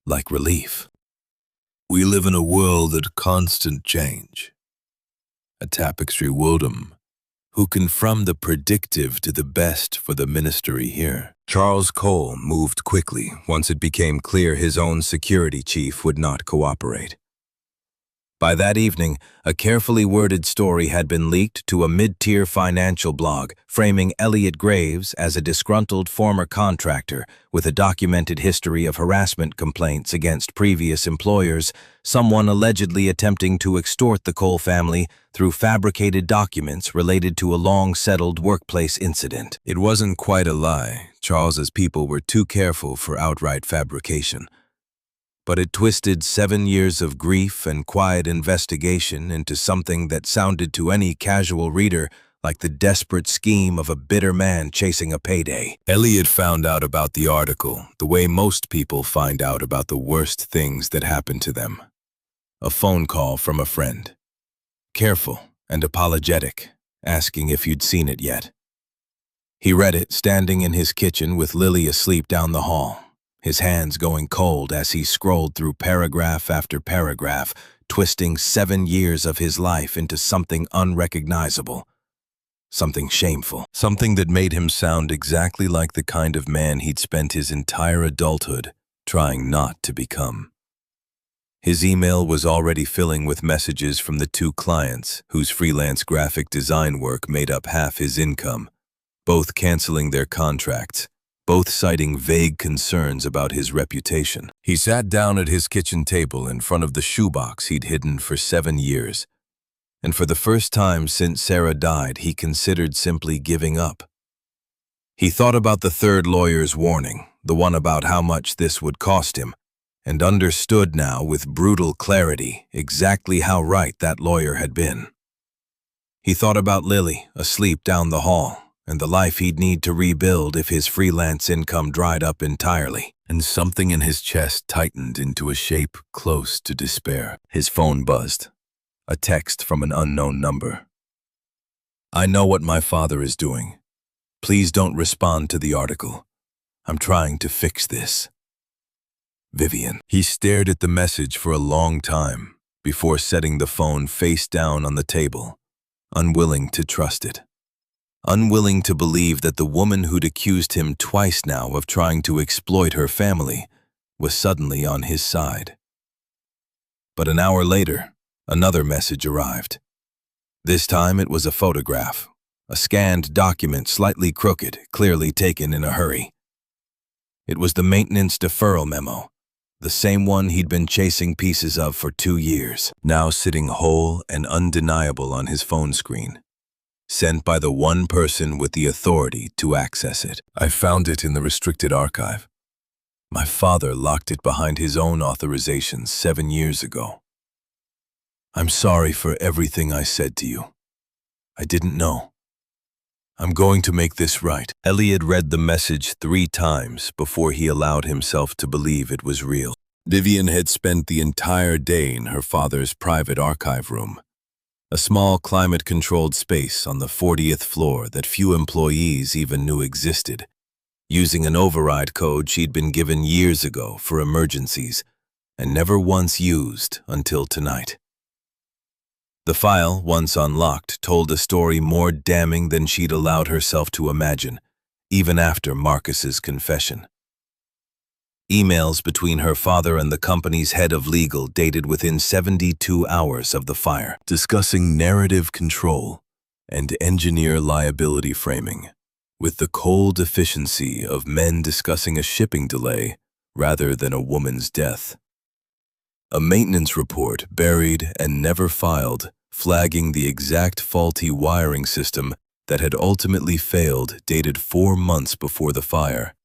like relief. "We live in a world at constant change. A tapestry Woldham, who can from the predictive to the best for the ministry here." Charles Cole moved quickly once it became clear his own security chief would not cooperate. By that evening, a carefully worded story had been leaked to a mid-tier financial blog, framing Elliot Graves as a disgruntled former contractor with a documented history of harassment complaints against previous employers, someone allegedly attempting to extort the Cole family through fabricated documents related to a long-settled workplace incident. It wasn't quite a lie. Charles's people were too careful for outright fabrication. But it twisted 7 years of grief and quiet investigation into something that sounded to any casual reader like the desperate scheme of a bitter man chasing a payday. Elliot found out about the article the way most people find out about the worst things that happen to them. A phone call from a friend. Careful and apologetic, asking if you'd seen it yet. He read it standing in his kitchen with Lily asleep down the hall, his hands going cold as he scrolled through paragraph after paragraph, twisting 7 years of his life into something unrecognizable, something shameful, something that made him sound exactly like the kind of man he'd spent his entire adulthood trying not to become. His email was already filling with messages from the 2 clients whose freelance graphic design work made up half his income, both canceling their contracts, both citing vague concerns about his reputation. He sat down at his kitchen table in front of the shoebox he'd hidden for 7 years, and for the first time since Sarah died, he considered simply giving up. He thought about the 3rd lawyer's warning, the one about how much this would cost him, and understood now with brutal clarity exactly how right that lawyer had been. He thought about Lily, asleep down the hall, and the life he'd need to rebuild if his freelance income dried up entirely. And something in his chest tightened into a shape close to despair. His phone buzzed. A text from an unknown number. "I know what my father is doing. Please don't respond to the article. I'm trying to fix this. Vivian. He stared at the message for a long time before setting the phone face down on the table, unwilling to trust it. Unwilling to believe that the woman who'd accused him twice now of trying to exploit her family was suddenly on his side. But an hour later, another message arrived. This time it was a photograph, a scanned document slightly crooked, clearly taken in a hurry. It was the maintenance deferral memo, the same one he'd been chasing pieces of for 2 years, now sitting whole and undeniable on his phone screen, sent by the one person with the authority to access it. I found it in the restricted archive. My father locked it behind his own authorizations 7 years ago. I'm sorry for everything I said to you. I didn't know. I'm going to make this right. Elliot read the message 3 times before he allowed himself to believe it was real. Vivian had spent the entire day in her father's private archive room, a small climate-controlled space on the 40th floor that few employees even knew existed, using an override code she'd been given years ago for emergencies and never once used until tonight. The file, once unlocked, told a story more damning than she'd allowed herself to imagine, even after Marcus's confession. Emails between her father and the company's head of legal dated within 72 hours of the fire, discussing narrative control and engineer liability framing, with the cold efficiency of men discussing a shipping delay rather than a woman's death. A maintenance report buried and never filed, flagging the exact faulty wiring system that had ultimately failed, dated 4 months before the fire.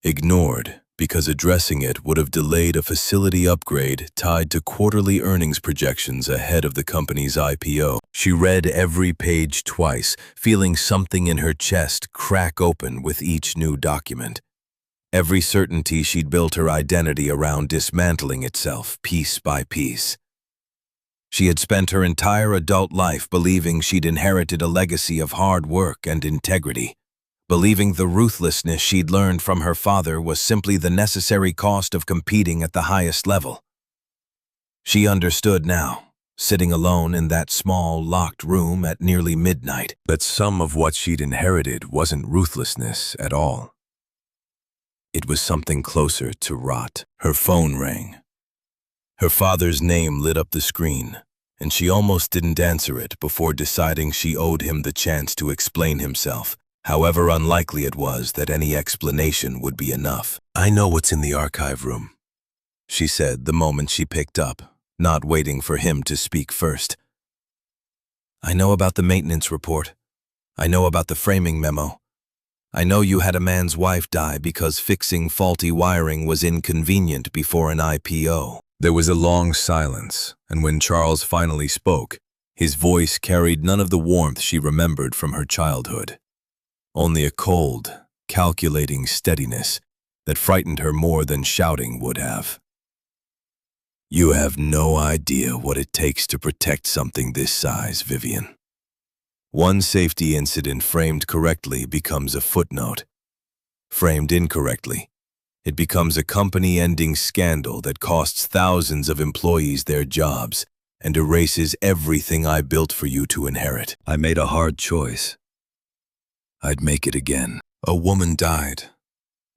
Ignored because addressing it would have delayed a facility upgrade tied to quarterly earnings projections ahead of the company's IPO. She read every page twice, feeling something in her chest crack open with each new document. Every certainty she'd built her identity around dismantling itself piece by piece. She had spent her entire adult life believing she'd inherited a legacy of hard work and integrity, believing the ruthlessness she'd learned from her father was simply the necessary cost of competing at the highest level. She understood now, sitting alone in that small, locked room at nearly midnight, that some of what she'd inherited wasn't ruthlessness at all. It was something closer to rot. Her phone rang. Her father's name lit up the screen, and she almost didn't answer it before deciding she owed him the chance to explain himself, however unlikely it was that any explanation would be enough. I know what's in the archive room, she said the moment she picked up, not waiting for him to speak first. I know about the maintenance report. I know about the framing memo. I know you had a man's wife die because fixing faulty wiring was inconvenient before an IPO. There was a long silence, and when Charles finally spoke, his voice carried none of the warmth she remembered from her childhood. Only a cold, calculating steadiness that frightened her more than shouting would have. You have no idea what it takes to protect something this size, Vivian. One safety incident framed correctly becomes a footnote. Framed incorrectly, it becomes a company-ending scandal that costs thousands of employees their jobs and erases everything I built for you to inherit. I made a hard choice. I'd make it again. A woman died,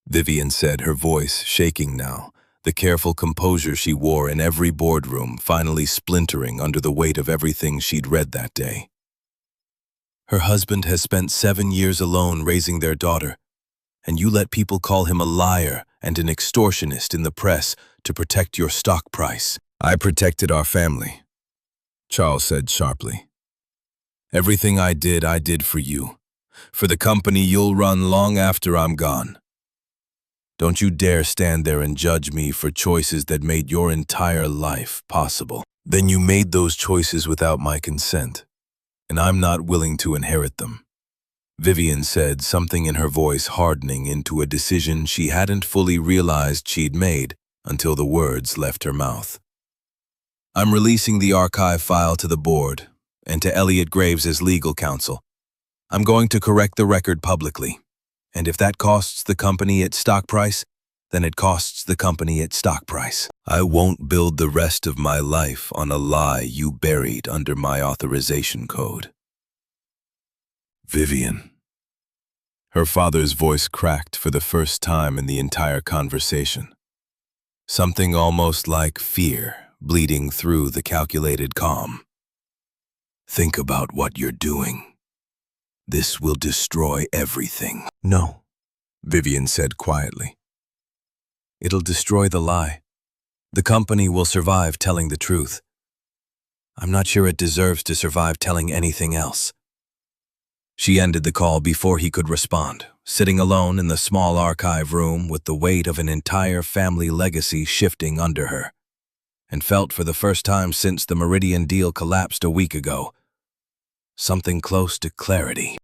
Vivian said, her voice shaking now, the careful composure she wore in every boardroom finally splintering under the weight of everything she'd read that day. Her husband has spent 7 years alone raising their daughter, and you let people call him a liar and an extortionist in the press to protect your stock price. I protected our family, Charles said sharply. Everything I did for you, for the company you'll run long after I'm gone. Don't you dare stand there and judge me for choices that made your entire life possible. Then you made those choices without my consent, and I'm not willing to inherit them. Vivian said, something in her voice hardening into a decision she hadn't fully realized she'd made until the words left her mouth. I'm releasing the archive file to the board and to Elliot Graves as legal counsel. I'm going to correct the record publicly, And if that costs the company its stock price, then it costs the company its stock price. I won't build the rest of my life on a lie you buried under my authorization code. Vivian. Her father's voice cracked for the first time in the entire conversation. Something almost like fear bleeding through the calculated calm. Think about what you're doing. This will destroy everything. No, Vivian said quietly. It'll destroy the lie. The company will survive telling the truth. I'm not sure it deserves to survive telling anything else. She ended the call before he could respond, sitting alone in the small archive room with the weight of an entire family legacy shifting under her, and felt for the first time since the Meridian deal collapsed a week ago, something close to clarity.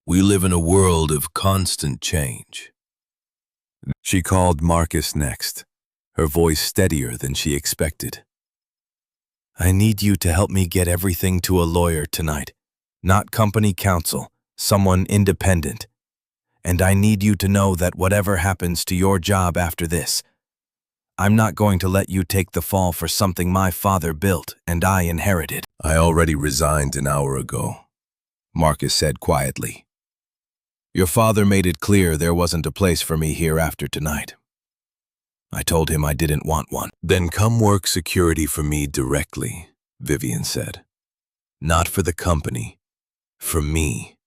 We live in a world of constant change. She called Marcus next, her voice steadier than she expected. I need you to help me get everything to a lawyer tonight. Not company counsel, someone independent. And I need you to know that whatever happens to your job after this, I'm not going to let you take the fall for something my father built and I inherited. I already resigned an hour ago, Marcus said quietly. Your father made it clear there wasn't a place for me here after tonight. I told him I didn't want one. Then come work security for me directly, Vivian said. Not for the company. For me.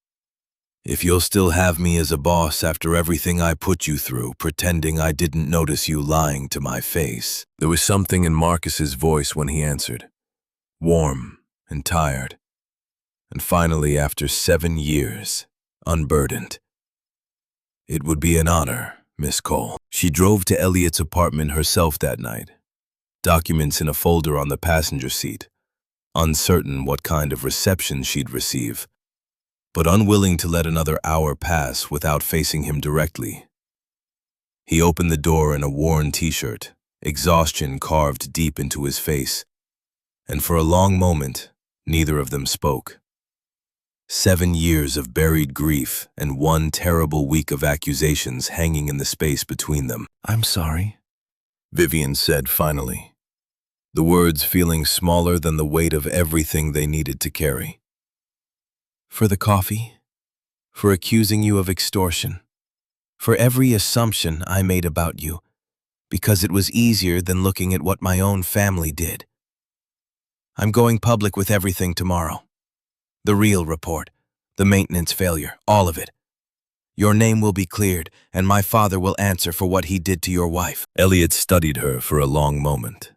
If you'll still have me as a boss after everything I put you through, pretending I didn't notice you lying to my face. There was something in Marcus's voice when he answered. Warm and tired. And finally, after 7 years, unburdened. It would be an honor, Miss Cole. She drove to Elliot's apartment herself that night. Documents in a folder on the passenger seat. Uncertain what kind of reception she'd receive, but unwilling to let another hour pass without facing him directly. He opened the door in a worn t-shirt, exhaustion carved deep into his face, and for a long moment, neither of them spoke. 7 years of buried grief and 1 terrible week of accusations hanging in the space between them. I'm sorry, Vivian said finally, the words feeling smaller than the weight of everything they needed to carry. For the coffee, for accusing you of extortion, for every assumption I made about you, because it was easier than looking at what my own family did. I'm going public with everything tomorrow. The real report, the maintenance failure, all of it. Your name will be cleared, and my father will answer for what he did to your wife. Elliot studied her for a long moment,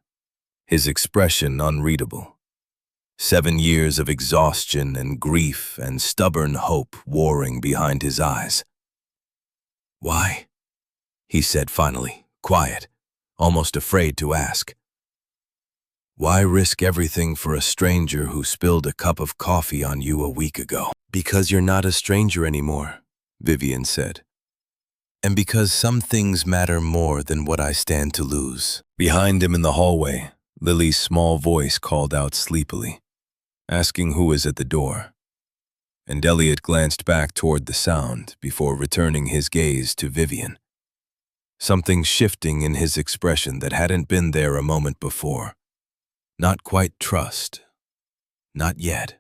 his expression unreadable. 7 years of exhaustion and grief and stubborn hope warring behind his eyes. Why? He said finally, quiet, almost afraid to ask. Why risk everything for a stranger who spilled a cup of coffee on you a week ago? Because you're not a stranger anymore, Vivian said. And because some things matter more than what I stand to lose. Behind him in the hallway, Lily's small voice called out sleepily, asking who was at the door. And Elliot glanced back toward the sound before returning his gaze to Vivian. Something shifting in his expression that hadn't been there a moment before. Not quite trust. Not yet.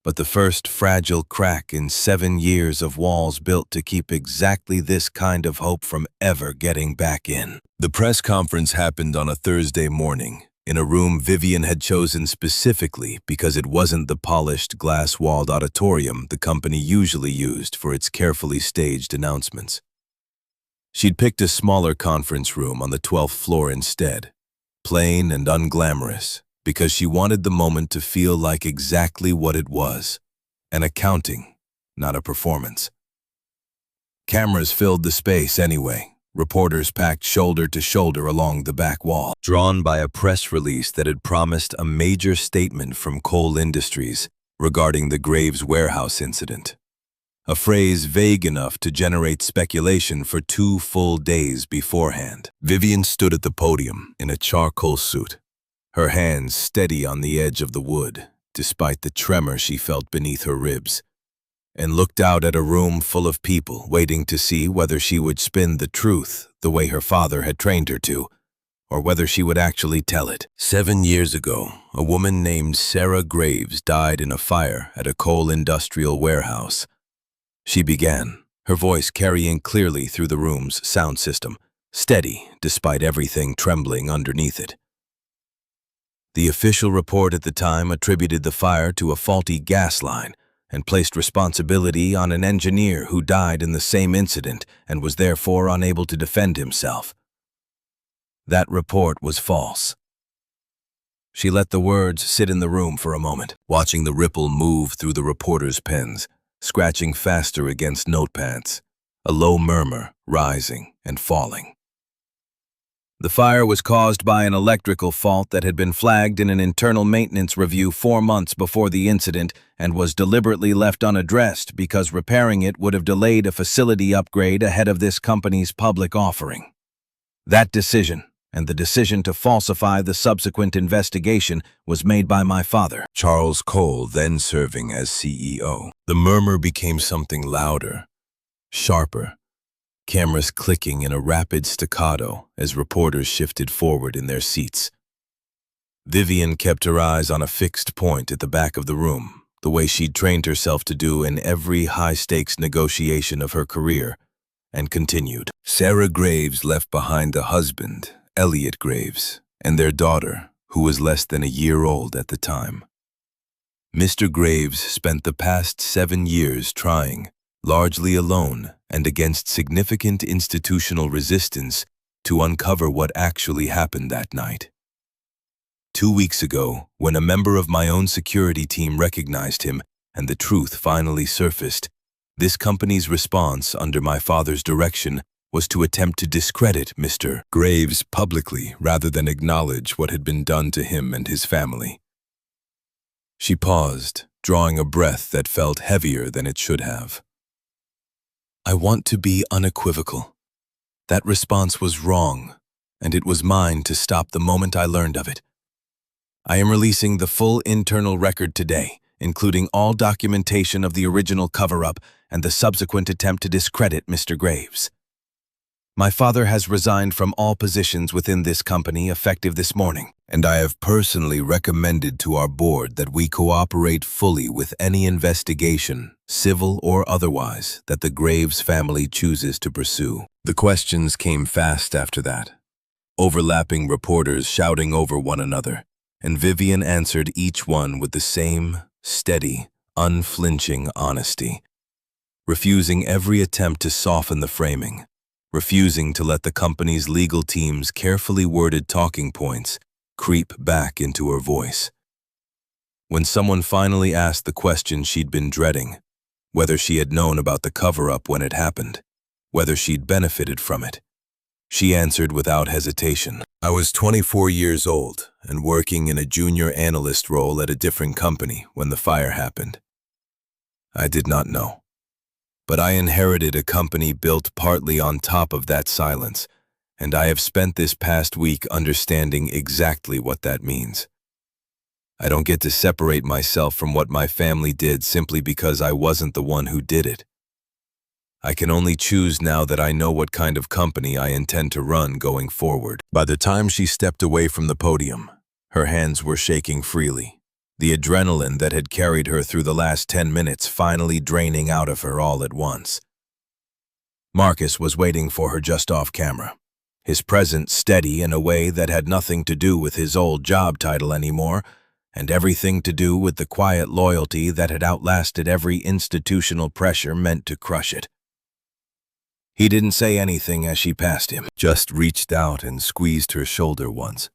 But the first fragile crack in 7 years of walls built to keep exactly this kind of hope from ever getting back in. The press conference happened on a Thursday morning, in a room Vivian had chosen specifically because it wasn't the polished, glass-walled auditorium the company usually used for its carefully staged announcements. She'd picked a smaller conference room on the 12th floor instead, plain and unglamorous, because she wanted the moment to feel like exactly what it was, an accounting, not a performance. Cameras filled the space anyway. Reporters packed shoulder to shoulder along the back wall, drawn by a press release that had promised a major statement from Cole Industries regarding the Graves warehouse incident. A phrase vague enough to generate speculation for 2 full days beforehand. Vivian stood at the podium in a charcoal suit, her hands steady on the edge of the wood, despite the tremor she felt beneath her ribs. and looked out at a room full of people waiting to see whether she would spin the truth the way her father had trained her to, or whether she would actually tell it. 7 years ago, a woman named Sarah Graves died in a fire at a coal industrial warehouse. She began, her voice carrying clearly through the room's sound system, steady despite everything trembling underneath it. The official report at the time attributed the fire to a faulty gas line and placed responsibility on an engineer who died in the same incident and was therefore unable to defend himself. That report was false. She let the words sit in the room for a moment, watching the ripple move through the reporter's pens, scratching faster against notepads, a low murmur rising and falling. The fire was caused by an electrical fault that had been flagged in an internal maintenance review 4 months before the incident and was deliberately left unaddressed because repairing it would have delayed a facility upgrade ahead of this company's public offering. That decision, and the decision to falsify the subsequent investigation, was made by my father, Charles Cole, then serving as CEO. The murmur became something louder, sharper, cameras clicking in a rapid staccato as reporters shifted forward in their seats. Vivian kept her eyes on a fixed point at the back of the room, the way she'd trained herself to do in every high-stakes negotiation of her career, and continued. Sarah Graves left behind a husband, Elliot Graves, and their daughter, who was less than a year old at the time. Mr. Graves spent the past 7 years trying, largely alone and against significant institutional resistance, to uncover what actually happened that night. 2 weeks ago, when a member of my own security team recognized him and the truth finally surfaced, this company's response under my father's direction was to attempt to discredit Mr. Graves publicly rather than acknowledge what had been done to him and his family. She paused, drawing a breath that felt heavier than it should have. I want to be unequivocal. That response was wrong, and it was mine to stop the moment I learned of it. I am releasing the full internal record today, including all documentation of the original cover-up and the subsequent attempt to discredit Mr. Graves. My father has resigned from all positions within this company effective this morning, and I have personally recommended to our board that we cooperate fully with any investigation, civil or otherwise, that the Graves family chooses to pursue. The questions came fast after that, overlapping reporters shouting over one another, and Vivian answered each one with the same steady, unflinching honesty, refusing every attempt to soften the framing, refusing to let the company's legal team's carefully worded talking points creep back into her voice. When someone finally asked the question she'd been dreading, whether she had known about the cover-up when it happened, whether she'd benefited from it, she answered without hesitation. I was 24 years old and working in a junior analyst role at a different company when the fire happened. I did not know. But I inherited a company built partly on top of that silence, and I have spent this past week understanding exactly what that means. I don't get to separate myself from what my family did simply because I wasn't the one who did it. I can only choose now that I know what kind of company I intend to run going forward. By the time she stepped away from the podium, her hands were shaking freely, the adrenaline that had carried her through the last 10 minutes finally draining out of her all at once. Marcus was waiting for her just off camera, his presence steady in a way that had nothing to do with his old job title anymore, and everything to do with the quiet loyalty that had outlasted every institutional pressure meant to crush it. He didn't say anything as she passed him, just reached out and squeezed her shoulder once.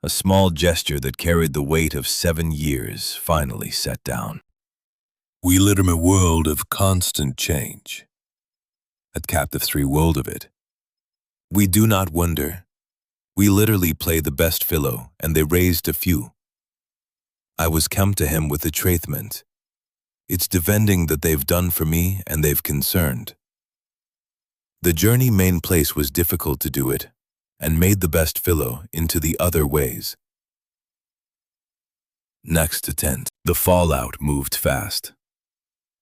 A small gesture that carried the weight of 7 years finally set down. We live in a world of constant change. At Captive 3 world of it. We do not wonder. We literally play the best fellow, and they raised a few. I was come to him with the traithment. It's defending that they've done for me and they've concerned. The journey main place was difficult to do it, and made the best fellow into the other ways. Next to tent, the fallout moved fast.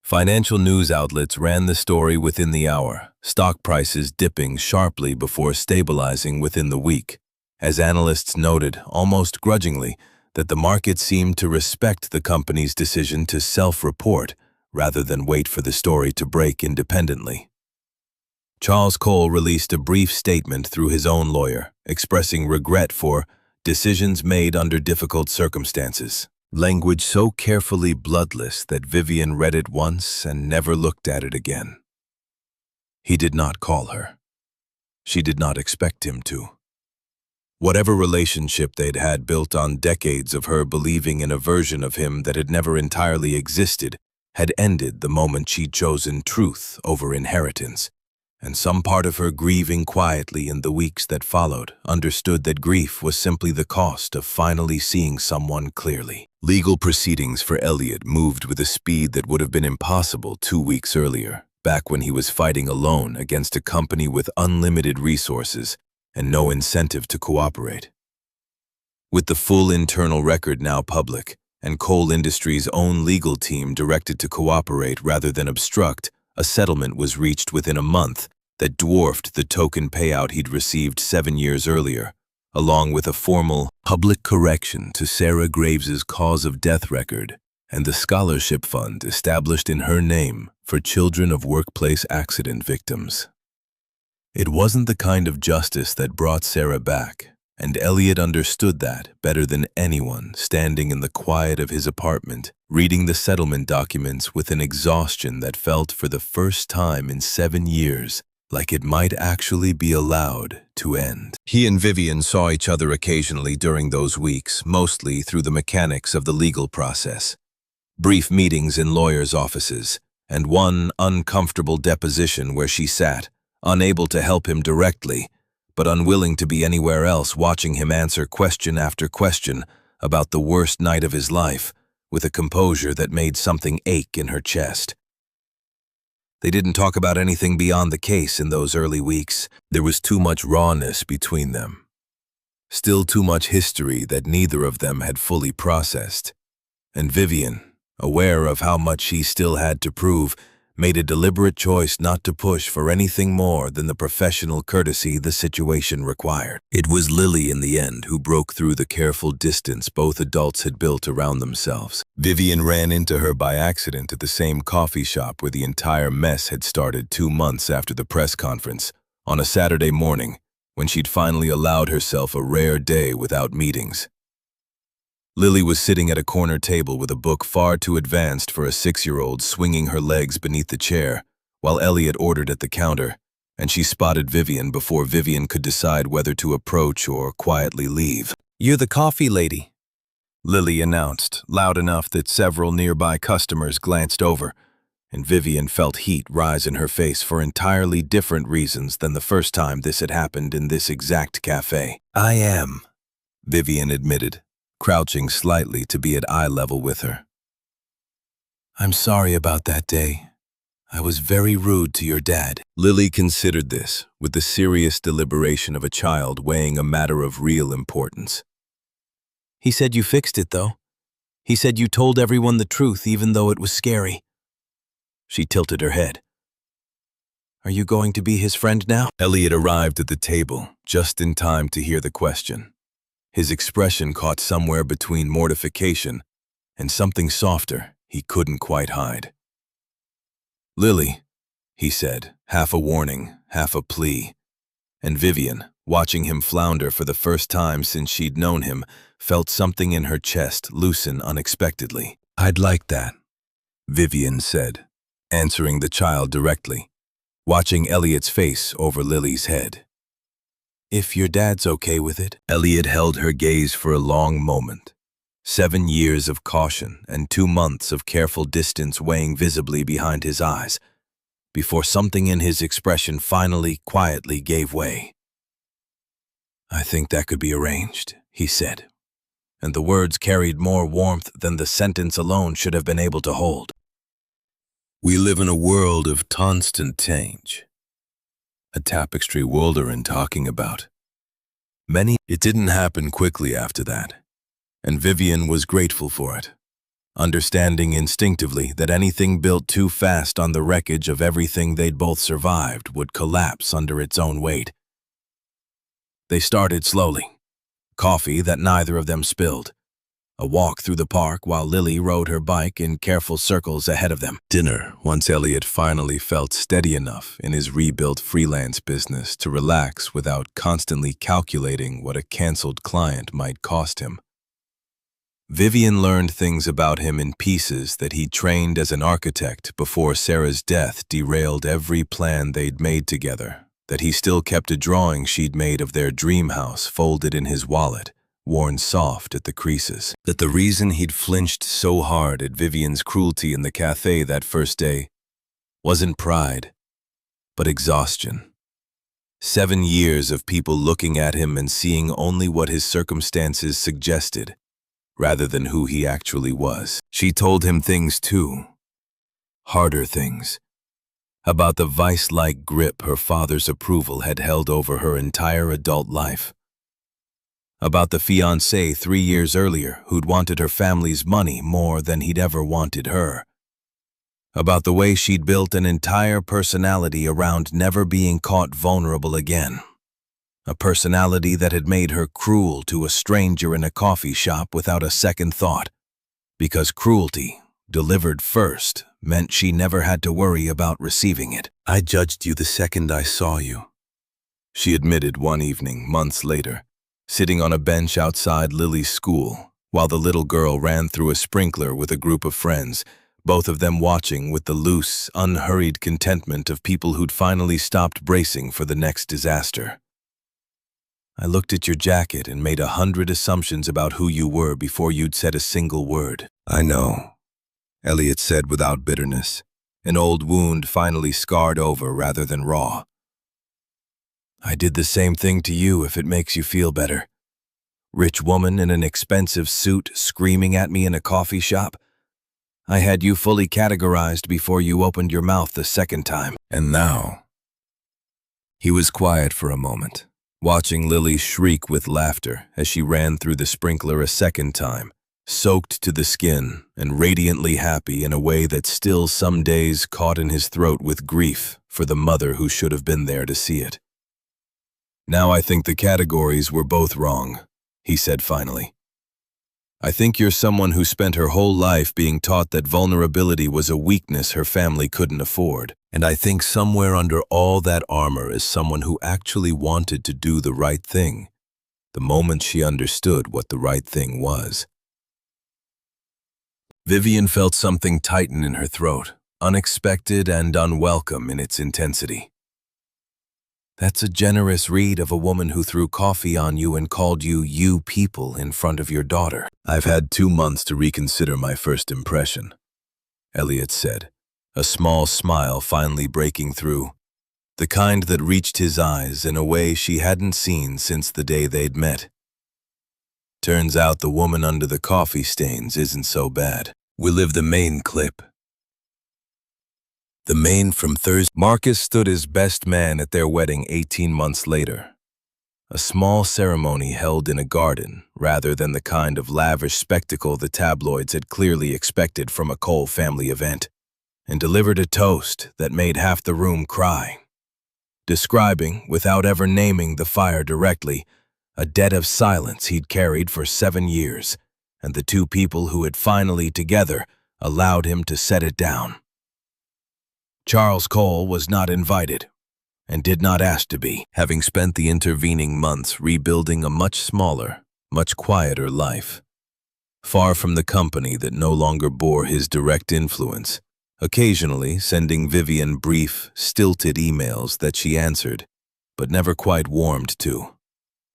Financial news outlets ran the story within the hour, stock prices dipping sharply before stabilizing within the week, as analysts noted, almost grudgingly, that the market seemed to respect the company's decision to self-report rather than wait for the story to break independently. Charles Cole released a brief statement through his own lawyer, expressing regret for decisions made under difficult circumstances. Language so carefully bloodless that Vivian read it once and never looked at it again. He did not call her. She did not expect him to. Whatever relationship they'd had built on decades of her believing in a version of him that had never entirely existed had ended the moment she'd chosen truth over inheritance. And some part of her grieving quietly in the weeks that followed understood that grief was simply the cost of finally seeing someone clearly. Legal proceedings for Elliot moved with a speed that would have been impossible 2 weeks earlier, back when he was fighting alone against a company with unlimited resources and no incentive to cooperate. With the full internal record now public, and Cole Industries' own legal team directed to cooperate rather than obstruct, a settlement was reached within a month that dwarfed the token payout he'd received 7 years earlier, along with a formal public correction to Sarah Graves's cause of death record and the scholarship fund established in her name for children of workplace accident victims. It wasn't the kind of justice that brought Sarah back, and Elliot understood that better than anyone, standing in the quiet of his apartment, reading the settlement documents with an exhaustion that felt for the first time in 7 years like it might actually be allowed to end. He and Vivian saw each other occasionally during those weeks, mostly through the mechanics of the legal process. Brief meetings in lawyers' offices, and one uncomfortable deposition where she sat, unable to help him directly, but unwilling to be anywhere else, watching him answer question after question about the worst night of his life, with a composure that made something ache in her chest. They didn't talk about anything beyond the case in those early weeks. There was too much rawness between them. Still too much history that neither of them had fully processed. And Vivian, aware of how much she still had to prove, made a deliberate choice not to push for anything more than the professional courtesy the situation required. It was Lily in the end who broke through the careful distance both adults had built around themselves. Vivian ran into her by accident at the same coffee shop where the entire mess had started 2 months after the press conference, on a Saturday morning, when she'd finally allowed herself a rare day without meetings. Lily was sitting at a corner table with a book far too advanced for a 6-year-old swinging her legs beneath the chair, while Elliot ordered at the counter, and she spotted Vivian before Vivian could decide whether to approach or quietly leave. "You're the coffee lady," Lily announced, loud enough that several nearby customers glanced over, and Vivian felt heat rise in her face for entirely different reasons than the first time this had happened in this exact cafe. "I am," Vivian admitted, crouching slightly to be at eye level with her. "I'm sorry about that day. I was very rude to your dad." Lily considered this with the serious deliberation of a child weighing a matter of real importance. "He said you fixed it, though. He said you told everyone the truth even though it was scary." She tilted her head. "Are you going to be his friend now?" Elliot arrived at the table just in time to hear the question. His expression caught somewhere between mortification and something softer he couldn't quite hide. "Lily," he said, half a warning, half a plea. And Vivian, watching him flounder for the first time since she'd known him, felt something in her chest loosen unexpectedly. "I'd like that," Vivian said, answering the child directly, watching Elliot's face over Lily's head. "If your dad's okay with it." Elliot held her gaze for a long moment. 7 years of caution and 2 months of careful distance weighing visibly behind his eyes, before something in his expression finally, quietly gave way. "I think that could be arranged," he said, and the words carried more warmth than the sentence alone should have been able to hold. "We live in a world of constant change. A tapestry Wolderin talking about. It didn't happen quickly after that, and Vivian was grateful for it. understanding instinctively that anything built too fast on the wreckage of everything they'd both survived would collapse under its own weight. They started slowly. Coffee that neither of them spilled. A walk through the park while Lily rode her bike in careful circles ahead of them. Dinner, once Elliot finally felt steady enough in his rebuilt freelance business to relax without constantly calculating what a canceled client might cost him. Vivian learned things about him in pieces that he'd trained as an architect before Sarah's death derailed every plan they'd made together, that he still kept a drawing she'd made of their dream house folded in his wallet, worn soft at the creases. That the reason he'd flinched so hard at Vivian's cruelty in the cafe that first day wasn't pride, but exhaustion. 7 years of people looking at him and seeing only what his circumstances suggested, rather than who he actually was. She told him things too, harder things, about the vice-like grip her father's approval had held over her entire adult life. About the fiancé 3 years earlier who'd wanted her family's money more than he'd ever wanted her. About the way she'd built an entire personality around never being caught vulnerable again. A personality that had made her cruel to a stranger in a coffee shop without a second thought, because cruelty, delivered first, meant she never had to worry about receiving it. "I judged you the second I saw you," she admitted one evening, months later, sitting on a bench outside Lily's school, while the little girl ran through a sprinkler with a group of friends, both of them watching with the loose, unhurried contentment of people who'd finally stopped bracing for the next disaster. "I looked at your jacket and made 100 assumptions about who you were before you'd said a single word." "I know," Elliot said without bitterness, an old wound finally scarred over rather than raw. "I did the same thing to you if it makes you feel better. Rich woman in an expensive suit screaming at me in a coffee shop. I had you fully categorized before you opened your mouth the second time. And now..." He was quiet for a moment, watching Lily shriek with laughter as she ran through the sprinkler a second time, soaked to the skin and radiantly happy in a way that still some days caught in his throat with grief for the mother who should have been there to see it. "Now I think the categories were both wrong," he said finally. "I think you're someone who spent her whole life being taught that vulnerability was a weakness her family couldn't afford. And I think somewhere under all that armor is someone who actually wanted to do the right thing, the moment she understood what the right thing was." Vivian felt something tighten in her throat, unexpected and unwelcome in its intensity. "That's a generous read of a woman who threw coffee on you and called you people in front of your daughter." "I've had 2 months to reconsider my first impression," Elliot said, a small smile finally breaking through, the kind that reached his eyes in a way she hadn't seen since the day they'd met. "Turns out the woman under the coffee stains isn't so bad. We live the main clip." The main from Thursday. Marcus stood as best man at their wedding 18 months later. A small ceremony held in a garden, rather than the kind of lavish spectacle the tabloids had clearly expected from a Cole family event, and delivered a toast that made half the room cry, describing, without ever naming the fire directly, a debt of silence he'd carried for 7 years, and the two people who had finally together allowed him to set it down. Charles Cole was not invited, and did not ask to be, having spent the intervening months rebuilding a much smaller, much quieter life. Far from the company that no longer bore his direct influence, occasionally sending Vivian brief, stilted emails that she answered, but never quite warmed to.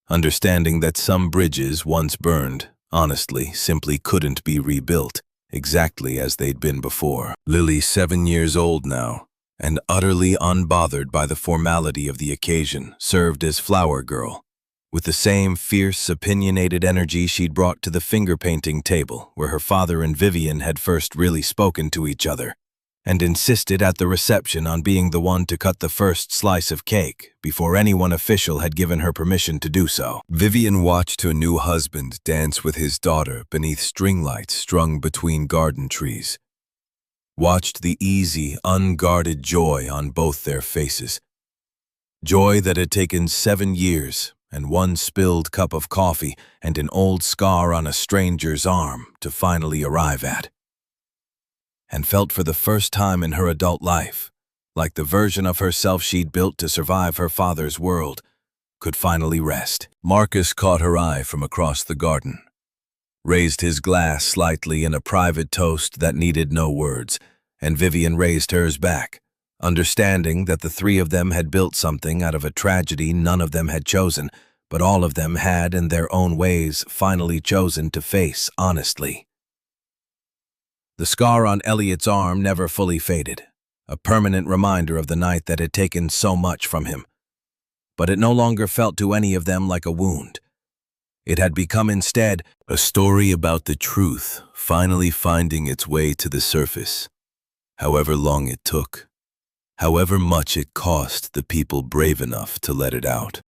Understanding that some bridges once burned, honestly, simply couldn't be rebuilt, exactly as they'd been before. Lily, 7 years old now, and utterly unbothered by the formality of the occasion, served as flower girl, with the same fierce, opinionated energy she'd brought to the finger painting table where her father and Vivian had first really spoken to each other, and insisted at the reception on being the one to cut the first slice of cake before anyone official had given her permission to do so. Vivian watched her new husband dance with his daughter beneath string lights strung between garden trees. Watched the easy, unguarded joy on both their faces. Joy that had taken 7 years and one spilled cup of coffee and an old scar on a stranger's arm to finally arrive at. And felt for the first time in her adult life, like the version of herself she'd built to survive her father's world, could finally rest. Marcus caught her eye from across the garden, raised his glass slightly in a private toast that needed no words, and Vivian raised hers back, understanding that the three of them had built something out of a tragedy none of them had chosen, but all of them had in their own ways finally chosen to face honestly. The scar on Elliot's arm never fully faded, a permanent reminder of the night that had taken so much from him. But it no longer felt to any of them like a wound. It had become instead a story about the truth finally finding its way to the surface, however long it took, however much it cost the people brave enough to let it out.